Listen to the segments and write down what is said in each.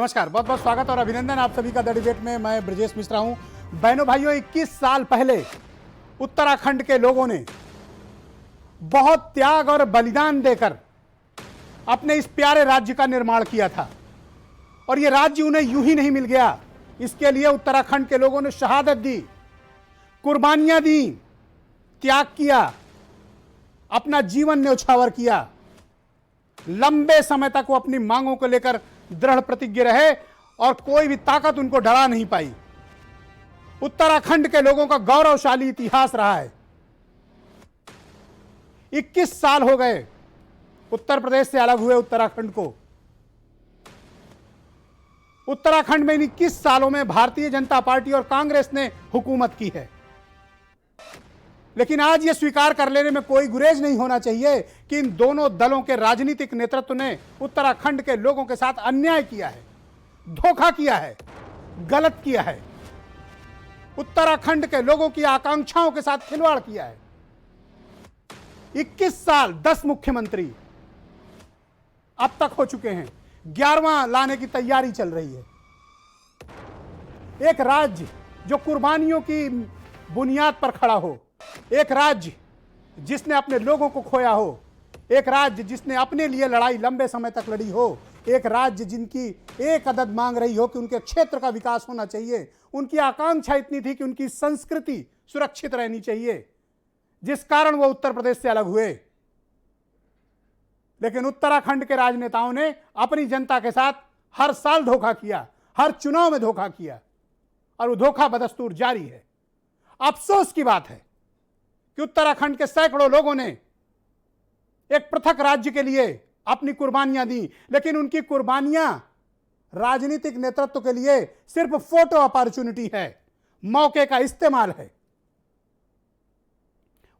नमस्कार, बहुत बहुत स्वागत और अभिनंदन आप सभी का द डिबेट में। मैं ब्रजेश मिश्रा हूं। बहनों भाइयों, 21 साल पहले उत्तराखंड के लोगों ने बहुत त्याग और बलिदान देकर अपने इस प्यारे राज्य का निर्माण किया था और यह राज्य उन्हें यूं ही नहीं मिल गया। इसके लिए उत्तराखंड के लोगों ने शहादत दी, कुर्बानियां दी, त्याग किया, अपना जीवन न्यौछावर किया। लंबे समय तक वो अपनी मांगों को लेकर दृढ़ प्रतिज्ञ रहे और कोई भी ताकत उनको डरा नहीं पाई। उत्तराखंड के लोगों का गौरवशाली इतिहास रहा है। 21 साल हो गए उत्तर प्रदेश से अलग हुए उत्तराखंड को। उत्तराखंड में इन 21 सालों में भारतीय जनता पार्टी और कांग्रेस ने हुकूमत की है, लेकिन आज यह स्वीकार कर लेने में कोई गुरेज नहीं होना चाहिए कि इन दोनों दलों के राजनीतिक नेतृत्व ने उत्तराखंड के लोगों के साथ अन्याय किया है, धोखा किया है, गलत किया है। उत्तराखंड के लोगों की आकांक्षाओं के साथ खिलवाड़ किया है। 21 साल 10 मुख्यमंत्री अब तक हो चुके हैं, 11वां लाने की तैयारी चल रही है। एक राज्य जो कुर्बानियों की बुनियाद पर खड़ा हो, एक राज्य जिसने अपने लोगों को खोया हो, एक राज्य जिसने अपने लिए लड़ाई लंबे समय तक लड़ी हो, एक राज्य जिनकी एक अदद मांग रही हो कि उनके क्षेत्र का विकास होना चाहिए। उनकी आकांक्षा इतनी थी कि उनकी संस्कृति सुरक्षित रहनी चाहिए, जिस कारण वो उत्तर प्रदेश से अलग हुए। लेकिन उत्तराखंड के राजनेताओं ने अपनी जनता के साथ हर साल धोखा किया, हर चुनाव में धोखा किया और वो धोखा बदस्तूर जारी है। अफसोस की बात है कि उत्तराखंड के सैकड़ों लोगों ने एक पृथक राज्य के लिए अपनी कुर्बानियां दी, लेकिन उनकी कुर्बानियां राजनीतिक नेतृत्व के लिए सिर्फ फोटो अपॉर्चुनिटी है, मौके का इस्तेमाल है।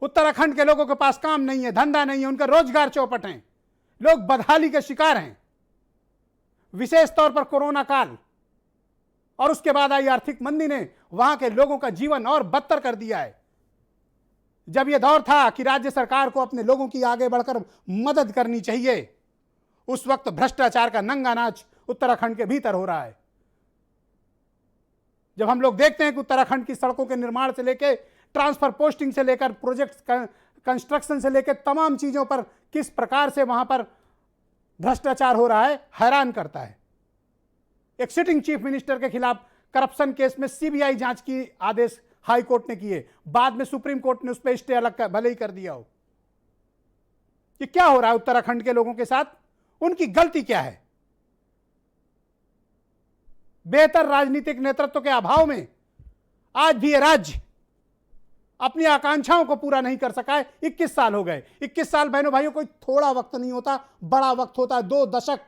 उत्तराखंड के लोगों के पास काम नहीं है, धंधा नहीं है, उनका रोजगार चौपट है, लोग बदहाली के शिकार हैं। विशेष तौर पर कोरोना काल और उसके बाद आई आर्थिक मंदी ने वहां के लोगों का जीवन और बदतर कर दिया है। जब यह दौर था कि राज्य सरकार को अपने लोगों की आगे बढ़कर मदद करनी चाहिए, उस वक्त भ्रष्टाचार का नंगा नाच उत्तराखंड के भीतर हो रहा है। जब हम लोग देखते हैं कि उत्तराखंड की सड़कों के निर्माण से लेकर ट्रांसफर पोस्टिंग से लेकर प्रोजेक्ट कंस्ट्रक्शन से लेकर तमाम चीजों पर किस प्रकार से वहां पर भ्रष्टाचार हो रहा है, हैरान करता है। एक सिटिंग चीफ मिनिस्टर के खिलाफ करप्शन केस में सीबीआई जांच की आदेश हाई कोर्ट ने किए, बाद में सुप्रीम कोर्ट ने उस पर स्टे अलग भले ही कर दिया हो। ये क्या हो रहा है उत्तराखंड के लोगों के साथ? उनकी गलती क्या है? बेहतर राजनीतिक नेतृत्व के अभाव में आज भी ये राज्य अपनी आकांक्षाओं को पूरा नहीं कर सका है। 21 साल हो गए। 21 साल बहनों भाइयों कोई थोड़ा वक्त नहीं होता, बड़ा वक्त होता है। 2 दशक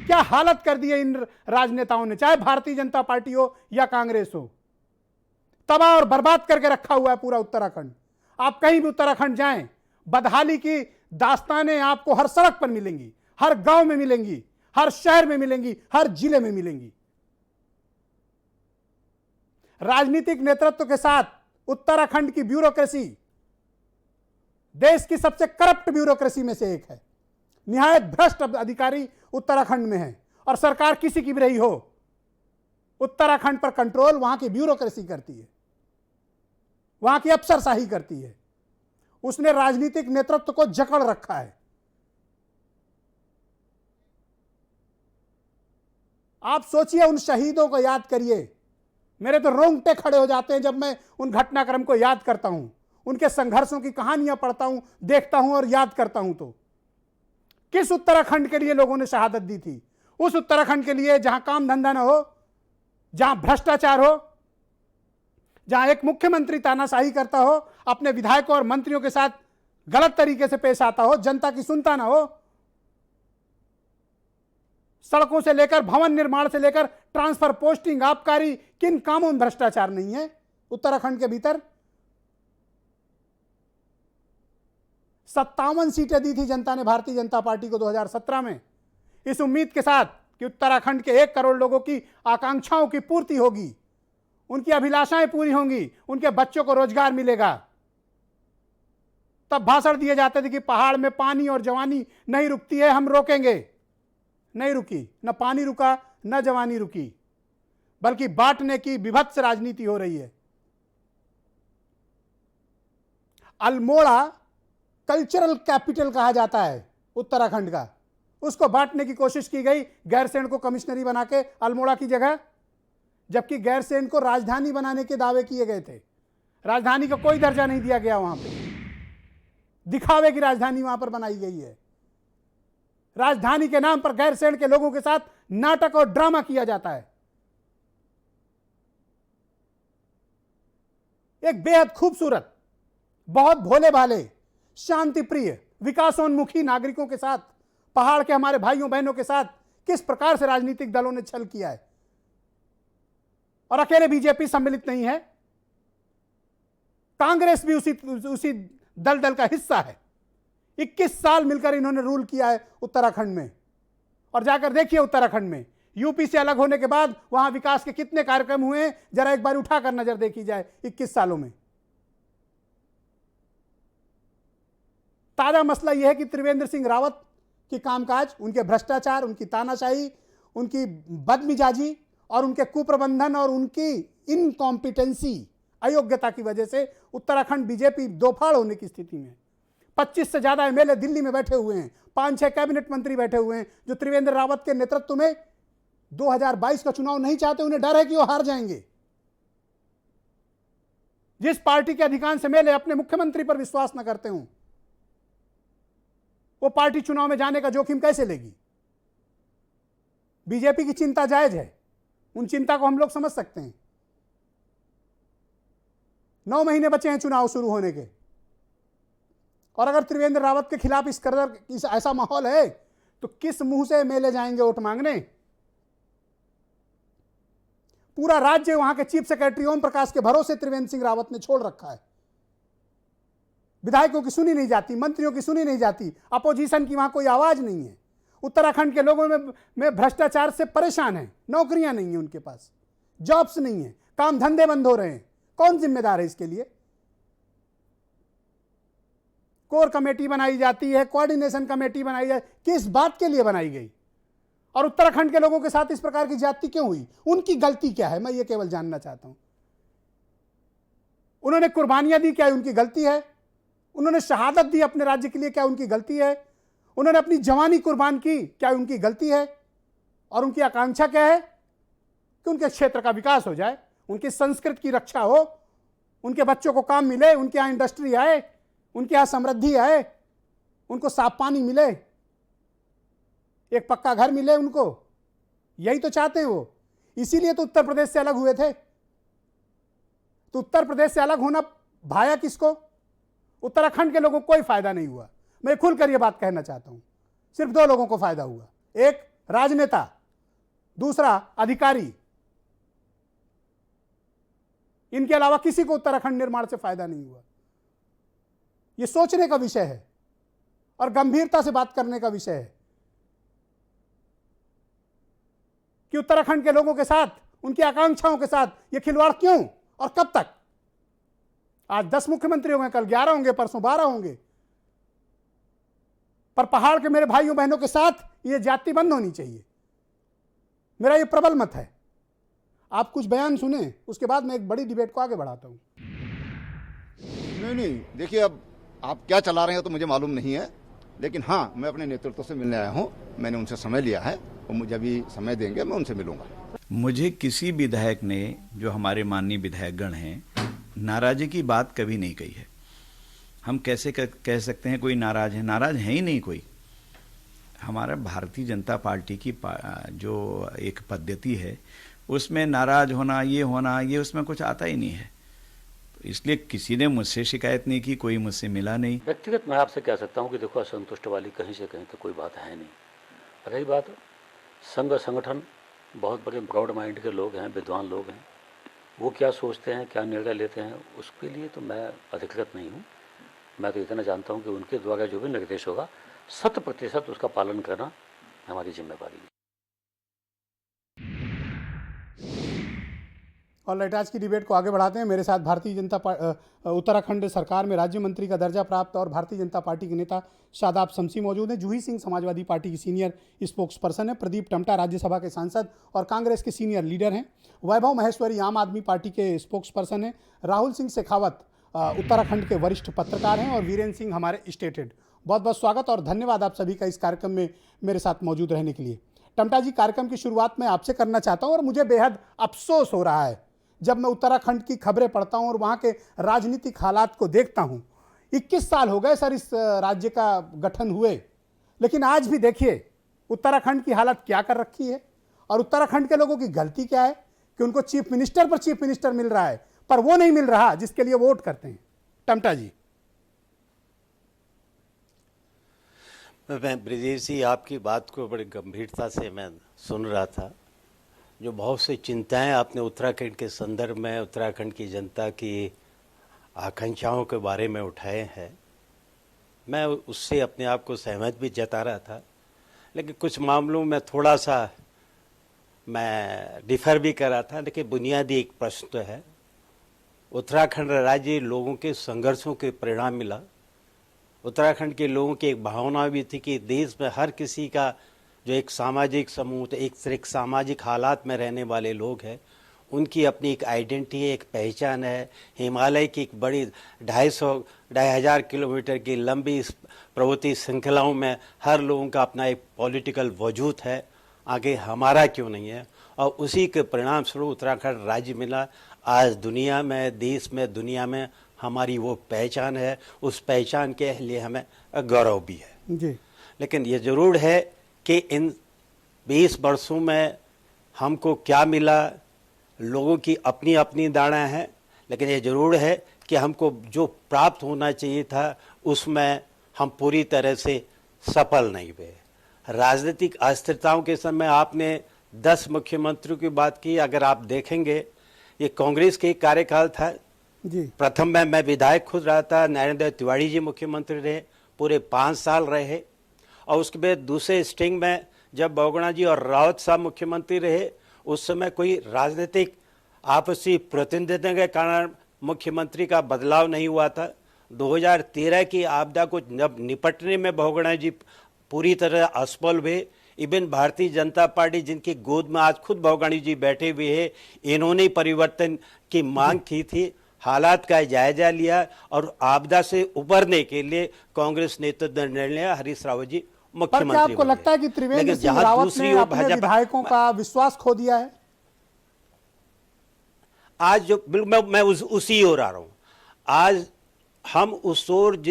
क्या हालत कर दी है इन राजनेताओं ने, चाहे भारतीय जनता पार्टी हो या कांग्रेस हो। तबाह और बर्बाद करके रखा हुआ है पूरा उत्तराखंड। आप कहीं भी उत्तराखंड जाएं, बदहाली की दास्तानें आपको हर सड़क पर मिलेंगी, हर गांव में मिलेंगी, हर शहर में मिलेंगी, हर जिले में मिलेंगी। राजनीतिक नेतृत्व के साथ उत्तराखंड की ब्यूरोक्रेसी देश की सबसे करप्ट ब्यूरोक्रेसी में से एक है। निहायत भ्रष्ट अधिकारी उत्तराखंड में है और सरकार किसी की भी रही हो, उत्तराखंड पर कंट्रोल वहां की ब्यूरोक्रेसी करती है, वहां की अफसरशाही करती है। उसने राजनीतिक नेतृत्व को जकड़ रखा है। आप सोचिए, उन शहीदों को याद करिए। मेरे तो रोंगटे खड़े हो जाते हैं जब मैं उन घटनाक्रम को याद करता हूं, उनके संघर्षों की कहानियां पढ़ता हूं, देखता हूं और याद करता हूं। तो किस उत्तराखंड के लिए लोगों ने शहादत दी थी? उस उत्तराखंड के लिए जहां काम धंधा ना हो, जहां भ्रष्टाचार हो, जहां एक मुख्यमंत्री तानाशाही करता हो, अपने विधायकों और मंत्रियों के साथ गलत तरीके से पेश आता हो, जनता की सुनता ना हो। सड़कों से लेकर भवन निर्माण से लेकर ट्रांसफर पोस्टिंग, आबकारी, किन कामों में भ्रष्टाचार नहीं है उत्तराखंड के भीतर? 57 सीटें दी थी जनता ने भारतीय जनता पार्टी को 2017 में, इस उम्मीद के साथ कि उत्तराखंड के 1 करोड़ लोगों की आकांक्षाओं की पूर्ति होगी, उनकी अभिलाषाएं पूरी होंगी, उनके बच्चों को रोजगार मिलेगा। तब भाषण दिए जाते थे कि पहाड़ में पानी और जवानी नहीं रुकती है, हम रोकेंगे। नहीं रुकी, न पानी रुका, न जवानी रुकी, बल्कि बांटने की विभत्स राजनीति हो रही है। अल्मोड़ा कल्चरल कैपिटल कहा जाता है उत्तराखंड का, उसको बांटने की कोशिश की गई, गैरसैंण को कमिश्नरी बना के अल्मोड़ा की जगह, जबकि गैरसैंण को राजधानी बनाने के दावे किए गए थे। राजधानी का कोई दर्जा नहीं दिया गया, वहां पे दिखावे की राजधानी वहां पर बनाई गई है। राजधानी के नाम पर गैरसैंण के लोगों के साथ नाटक और ड्रामा किया जाता है। एक बेहद खूबसूरत, बहुत भोले भाले, शांति प्रिय, विकासोन्मुखी नागरिकों के साथ, पहाड़ के हमारे भाइयों बहनों के साथ किस प्रकार से राजनीतिक दलों ने छल किया है। और अकेले बीजेपी सम्मिलित नहीं है, कांग्रेस भी उसी दल का हिस्सा है। 21 साल मिलकर इन्होंने रूल किया है उत्तराखंड में। और जाकर देखिए उत्तराखंड में यूपी से अलग होने के बाद वहां विकास के कितने कार्यक्रम हुए हैं, जरा एक बार उठाकर नजर देखी जाए 21 सालों में। ताजा मसला यह है कि त्रिवेंद्र सिंह रावत की कामकाज, उनके भ्रष्टाचार, उनकी तानाशाही, उनकी बदमिजाजी और उनके कुप्रबंधन और उनकी इनकॉम्पिटेंसी, अयोग्यता की वजह से उत्तराखंड बीजेपी दोफाड़ होने की स्थिति में। 25 से ज्यादा एमएलए दिल्ली में बैठे हुए हैं, 5-6 कैबिनेट मंत्री बैठे हुए हैं जो त्रिवेंद्र रावत के नेतृत्व में 2022 का चुनाव नहीं चाहते। उन्हें डर है कि वो हार जाएंगे। जिस पार्टी के अधिकांश एमएलए अपने मुख्यमंत्री पर विश्वास न करते हों, वो पार्टी चुनाव में जाने का जोखिम कैसे लेगी। बीजेपी की चिंता जायज है, उन चिंता को हम लोग समझ सकते हैं। 9 महीने बचे हैं चुनाव शुरू होने के, और अगर त्रिवेंद्र रावत के खिलाफ इस कदर ऐसा माहौल है तो किस मुंह से एमएलए जाएंगे वोट मांगने। पूरा राज्य वहां के चीफ सेक्रेटरी ओम प्रकाश के भरोसे त्रिवेंद्र सिंह रावत ने छोड़ रखा है। विधायकों की सुनी नहीं जाती, मंत्रियों की सुनी नहीं जाती, अपोजिशन की वहां कोई आवाज नहीं है। उत्तराखंड के लोगों में भ्रष्टाचार से परेशान है, नौकरियां नहीं है उनके पास, जॉब्स नहीं है, काम धंधे बंद हो रहे हैं। कौन जिम्मेदार है इसके लिए। कोर कमेटी बनाई जाती है, कोऑर्डिनेशन कमेटी बनाई जाती, किस बात के लिए बनाई गई। और उत्तराखंड के लोगों के साथ इस प्रकार की ज्यादती क्यों हुई, उनकी गलती क्या है, मैं ये केवल जानना चाहता हूं। उन्होंने कुर्बानियां दी, क्या उनकी गलती है। उन्होंने शहादत दी अपने राज्य के लिए, क्या उनकी गलती है। उन्होंने अपनी जवानी कुर्बान की, क्या उनकी गलती है। और उनकी आकांक्षा क्या है कि उनके क्षेत्र का विकास हो जाए, उनकी संस्कृति की रक्षा हो, उनके बच्चों को काम मिले, उनके यहां इंडस्ट्री आए, उनके यहां समृद्धि आए, उनको साफ पानी मिले, एक पक्का घर मिले उनको। यही तो चाहते हैं वो। इसीलिए तो उत्तर प्रदेश से अलग हुए थे। तो उत्तर प्रदेश से अलग होना भाया किसको। उत्तराखंड के लोगों को कोई फायदा नहीं हुआ। मैं खुलकर यह बात कहना चाहता हूं, सिर्फ 2 लोगों को फायदा हुआ, एक राजनेता, दूसरा अधिकारी। इनके अलावा किसी को उत्तराखंड निर्माण से फायदा नहीं हुआ। यह सोचने का विषय है और गंभीरता से बात करने का विषय है कि उत्तराखंड के लोगों के साथ, उनकी आकांक्षाओं के साथ यह खिलवाड़ क्यों और कब तक। आज 10 मुख्यमंत्री होंगे, कल 11 होंगे, परसों 12 होंगे, पर पहाड़ के मेरे भाइयों बहनों के साथ यह जाति बंद होनी चाहिए। मेरा यह प्रबल मत है। आप कुछ बयान सुने, उसके बाद मैं एक बड़ी डिबेट को आगे बढ़ाता हूं। नहीं, देखिए अब आप क्या चला रहे हैं तो मुझे मालूम नहीं है, लेकिन हाँ, मैं अपने नेतृत्व से मिलने आया हूं। मैंने उनसे समय लिया है और मुझे अभी समय देंगे, मैं उनसे मिलूंगा। मुझे किसी विधायक ने, जो हमारे माननीय विधायकगण हैं, नाराजगी की बात कभी नहीं कही है। हम कैसे कह सकते हैं कोई नाराज है। नाराज है ही नहीं कोई। हमारा भारतीय जनता पार्टी की जो एक पद्धति है, उसमें नाराज होना, ये उसमें कुछ आता ही नहीं है। इसलिए किसी ने मुझसे शिकायत नहीं की, कोई मुझसे मिला नहीं। व्यक्तिगत मैं आपसे कह सकता हूं कि देखो, असंतुष्ट वाली कहीं से कहीं तो कोई बात है नहीं। रही बात संघ संगठन, बहुत बड़े ब्रॉड माइंड के लोग हैं, विद्वान लोग हैं, वो क्या सोचते हैं, क्या निर्णय लेते हैं, उसके लिए तो मैं अधिकृत नहीं हूँ। मैं तो इतना जानता हूँ कि उनके द्वारा जो भी निर्देश होगा 100% उसका पालन करना हमारी जिम्मेवारी है। और आज की डिबेट को आगे बढ़ाते हैं। मेरे साथ उत्तराखंड सरकार में राज्य मंत्री का दर्जा प्राप्त और भारतीय जनता पार्टी के नेता शादाब शमसी मौजूद हैं। जूही सिंह समाजवादी पार्टी की सीनियर स्पोक्स पर्सन है। प्रदीप टमटा राज्यसभा के सांसद और कांग्रेस के सीनियर लीडर हैं। वैभव महेश्वरी आम आदमी पार्टी के स्पोक्स पर्सन हैं। राहुल सिंह शेखावत उत्तराखंड के वरिष्ठ पत्रकार हैं और वीरेंद्र सिंह हमारे स्टेट हेड। बहुत बहुत स्वागत और धन्यवाद आप सभी का इस कार्यक्रम में मेरे साथ मौजूद रहने के लिए। टमटा जी, कार्यक्रम की शुरुआत मैं आपसे करना चाहता हूं और मुझे बेहद अफसोस हो रहा है जब मैं उत्तराखंड की खबरें पढ़ता हूं और वहां के राजनीतिक हालात को देखता हूं। 21 साल हो गए सर इस राज्य का गठन हुए, लेकिन आज भी देखिए उत्तराखंड की हालत क्या कर रखी है। और उत्तराखंड के लोगों की गलती क्या है कि उनको चीफ मिनिस्टर मिल रहा है, पर वो नहीं मिल रहा जिसके लिए वोट करते हैं। टमटा जी। मैं ब्रिजेश जी, आपकी बात को बड़ी गंभीरता से मैं सुन रहा था। जो बहुत सी चिंताएं आपने उत्तराखंड के संदर्भ में उत्तराखंड की जनता की आकांक्षाओं के बारे में उठाए हैं, मैं उससे अपने आप को सहमत भी जता रहा था, लेकिन कुछ मामलों में थोड़ा सा मैं डिफर भी कर रहा था। लेकिन बुनियादी एक प्रश्न तो है, उत्तराखंड राज्य लोगों के संघर्षों के परिणाम मिला। उत्तराखंड के लोगों की एक भावना भी थी कि देश में हर किसी का जो एक सामाजिक समूह, एक सामाजिक हालात में रहने वाले लोग हैं, उनकी अपनी एक आइडेंटिटी है, एक पहचान है। हिमालय की एक बड़ी 2,500 किलोमीटर की लंबी प्रवृत्ति श्रृंखलाओं में हर लोगों का अपना एक पॉलिटिकल वजूद है, आगे हमारा क्यों नहीं है। और उसी के परिणाम स्वरूप उत्तराखंड राज्य मिला। आज दुनिया में, देश में, दुनिया में हमारी वो पहचान है, उस पहचान के लिए हमें गौरव भी है जी। लेकिन ये ज़रूर है कि इन 20 वर्षों में हमको क्या मिला, लोगों की अपनी अपनी धारणा है, लेकिन ये ज़रूर है कि हमको जो प्राप्त होना चाहिए था उसमें हम पूरी तरह से सफल नहीं हुए। राजनीतिक अस्थिरताओं के समय आपने 10 मुख्यमंत्रियों की बात की। अगर आप देखेंगे, ये कांग्रेस के कार्यकाल था जी। प्रथम में मैं विधायक खुद रहा था, नरेंद्र तिवारी जी मुख्यमंत्री रहे, पूरे 5 साल रहे। और उसके बाद दूसरे स्टिंग में जब बहुगुणा जी और रावत साहब मुख्यमंत्री रहे, उस समय कोई राजनीतिक आपसी प्रतिनिधित्व के कारण मुख्यमंत्री का बदलाव नहीं हुआ था। 2013 की आपदा को जब निपटने में बहुगुणा जी पूरी तरह असफल हुए। इवन भारतीय जनता पार्टी, जिनकी गोद में आज खुद बहुगुणा जी बैठे हुए हैं, इन्होंने परिवर्तन की मांग की थी, हालात का जायजा लिया और आपदा से उबरने के लिए कांग्रेस नेतृत्व ने निर्णय लिया। हरीश रावत जी मुख्यमंत्री। पर क्या आपको लगता है कि त्रिवेंद्र सिंह रावत ने अपने विधायकों का विश्वास खो दिया है? आज जो मैं उसी ओर आ रहा हूं। आज हम उस ओर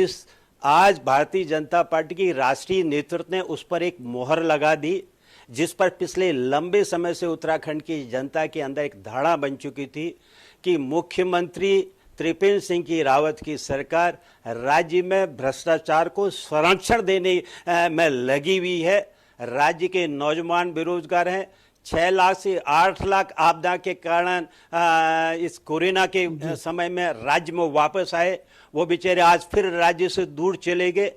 आज भारतीय जनता पार्टी की राष्ट्रीय नेतृत्व ने उस पर एक मोहर लगा दी, जिस पर पिछले लंबे समय से उत्तराखंड की जनता के अंदर एक धारणा बन चुकी थी कि मुख्यमंत्री त्रिवेंद्र सिंह की रावत की सरकार राज्य में भ्रष्टाचार को संरक्षण देने में लगी हुई है। राज्य के नौजवान बेरोजगार हैं। 6 लाख से 8 लाख आपदा के कारण इस कोरोना के समय में राज्य में वापस आए, वो बेचारे आज फिर राज्य से दूर चले गए।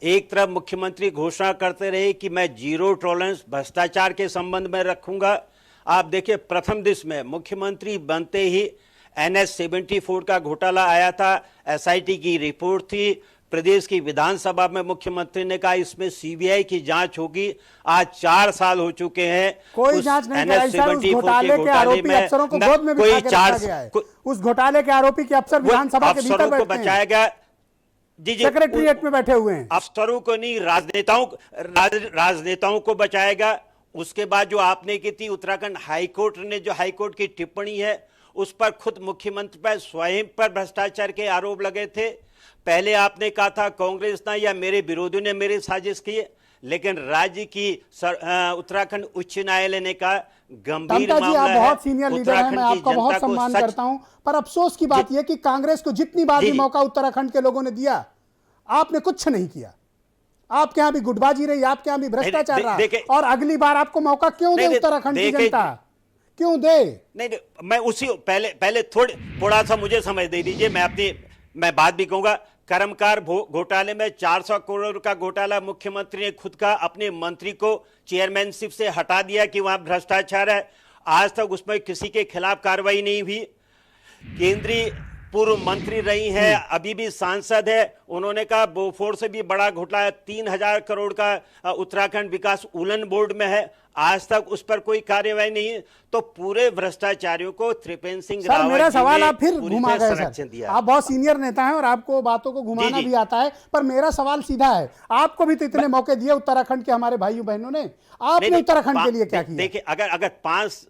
एक तरफ मुख्यमंत्री घोषणा करते रहे कि मैं जीरो टॉलरेंस भ्रष्टाचार के संबंध में रखूंगा। आप देखिए, प्रथम दिन में मुख्यमंत्री बनते ही NH-74 का घोटाला आया था, SIT की रिपोर्ट थी, प्रदेश की विधानसभा में मुख्यमंत्री ने कहा इसमें CBI की जांच होगी। आज 4 साल हो चुके हैं, कोई जांच नहीं कराई सर। उस घोटाले के आरोपी अफसरों को गोद में बिठा के रखा गया है। उस घोटाले के आरोपी के अफसर विधानसभा के भीतर बैठे हैं, बचाया गया। जी, सेक्रेटरीट में बैठे हुए हैं। अफसरों को नहीं, राजनेताओं को बचाएगा। उसके बाद जो आपने की थी, उत्तराखंड हाईकोर्ट ने जो हाईकोर्ट की टिप्पणी है, उस पर खुद मुख्यमंत्री पर स्वयं पर भ्रष्टाचार के आरोप लगे थे। पहले आपने कहा था कांग्रेस ने या मेरे विरोधियों ने मेरी साजिश की, लेकिन राज्य की उत्तराखंड उच्च न्यायालय ने कहा गंभीर मामला है। बहुत सीनियर लीडर हैं, मैं आपका बहुत सम्मान करता हूं, पर अफसोस की बात यह कि कांग्रेस को जितनी बार भी मौका उत्तराखंड के लोगों ने दिया, आपने कुछ नहीं किया। आपके यहां भी गुटबाजी रही, आपके यहां भी भ्रष्टाचार रहा, और अगली बार आपको मौका क्यों दे उत्तराखंड की जनता? क्यों दे? नहीं, मैं उसी पहले थोड़ा सा मुझे समझ दे दीजिए। मैं बात भी कहूंगा। कर्मकार घोटाले में 400 करोड़ का घोटाला, मुख्यमंत्री ने खुद का अपने मंत्री को चेयरमैनशिप से हटा दिया कि वहां भ्रष्टाचार है। आज तक उसमें किसी के खिलाफ कार्रवाई नहीं हुई। केंद्रीय पूर्व मंत्री रही हैं, अभी भी सांसद है, उन्होंने कहा बोफोर्स से भी बड़ा घोटाला 3000 करोड़ का उत्तराखंड विकास उलन बोर्ड में है, आज तक उस पर कोई कार्रवाई नहीं है। तो पूरे भ्रष्टाचारियों को त्रिपेंद्र सिंह सर रावत मेरा जी सवाल ने आप फिर पूरी घुमा तरह गए संरक्षण सर, दिया। आप बहुत सीनियर नेता हैं और आपको बातों को घुमाना जी। भी आता है, पर मेरा सवाल सीधा है, आपको भी तो इतने मौके दिए उत्तराखंड के हमारे भाइयों बहनों ने, आपने नहीं, उत्तराखंड के लिए क्या किया? देखिए, अगर 5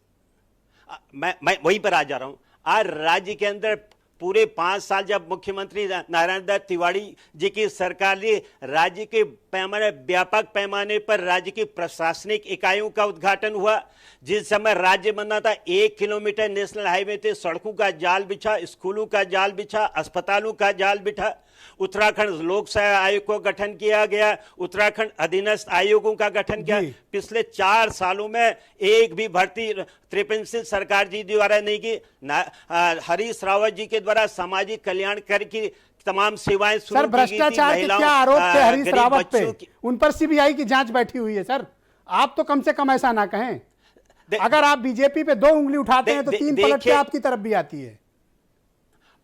मैं वहीं पर आ जा रहा हूं। आज राज्य के अंदर पूरे 5 साल जब मुख्यमंत्री नारायण दत्त तिवारी जी की सरकार ने राज्य के पैमाने व्यापक पैमाने पर राज्य की प्रशासनिक इकाइयों का उद्घाटन हुआ, जिस समय राज्य बनना था 1 किलोमीटर नेशनल हाईवे थे, सड़कों का जाल बिछा, स्कूलों का जाल बिछा, अस्पतालों का जाल बिछा। उत्तराखंड लोक सेवा आयोग को गठन किया गया, उत्तराखंड अधीनस्थ आयोगों का गठन किया। पिछले 4 सालों में एक भी भर्ती त्रिपेंद्र सिंह सरकार जी द्वारा नहीं की। हरीश रावत जी के द्वारा सामाजिक कल्याण कर की तमाम सेवाएं शुरू सर की गई थी। भ्रष्टाचार के क्या आरोप थे हरीश गरीब रावत पे? बच्चों की- उन पर सीबीआई की जांच बैठी हुई है सर, आप तो कम से कम ऐसा ना कहें। अगर आप बीजेपी पे 2 उंगली उठाते हैं तो 3 पलट के आपकी तरफ भी आती है।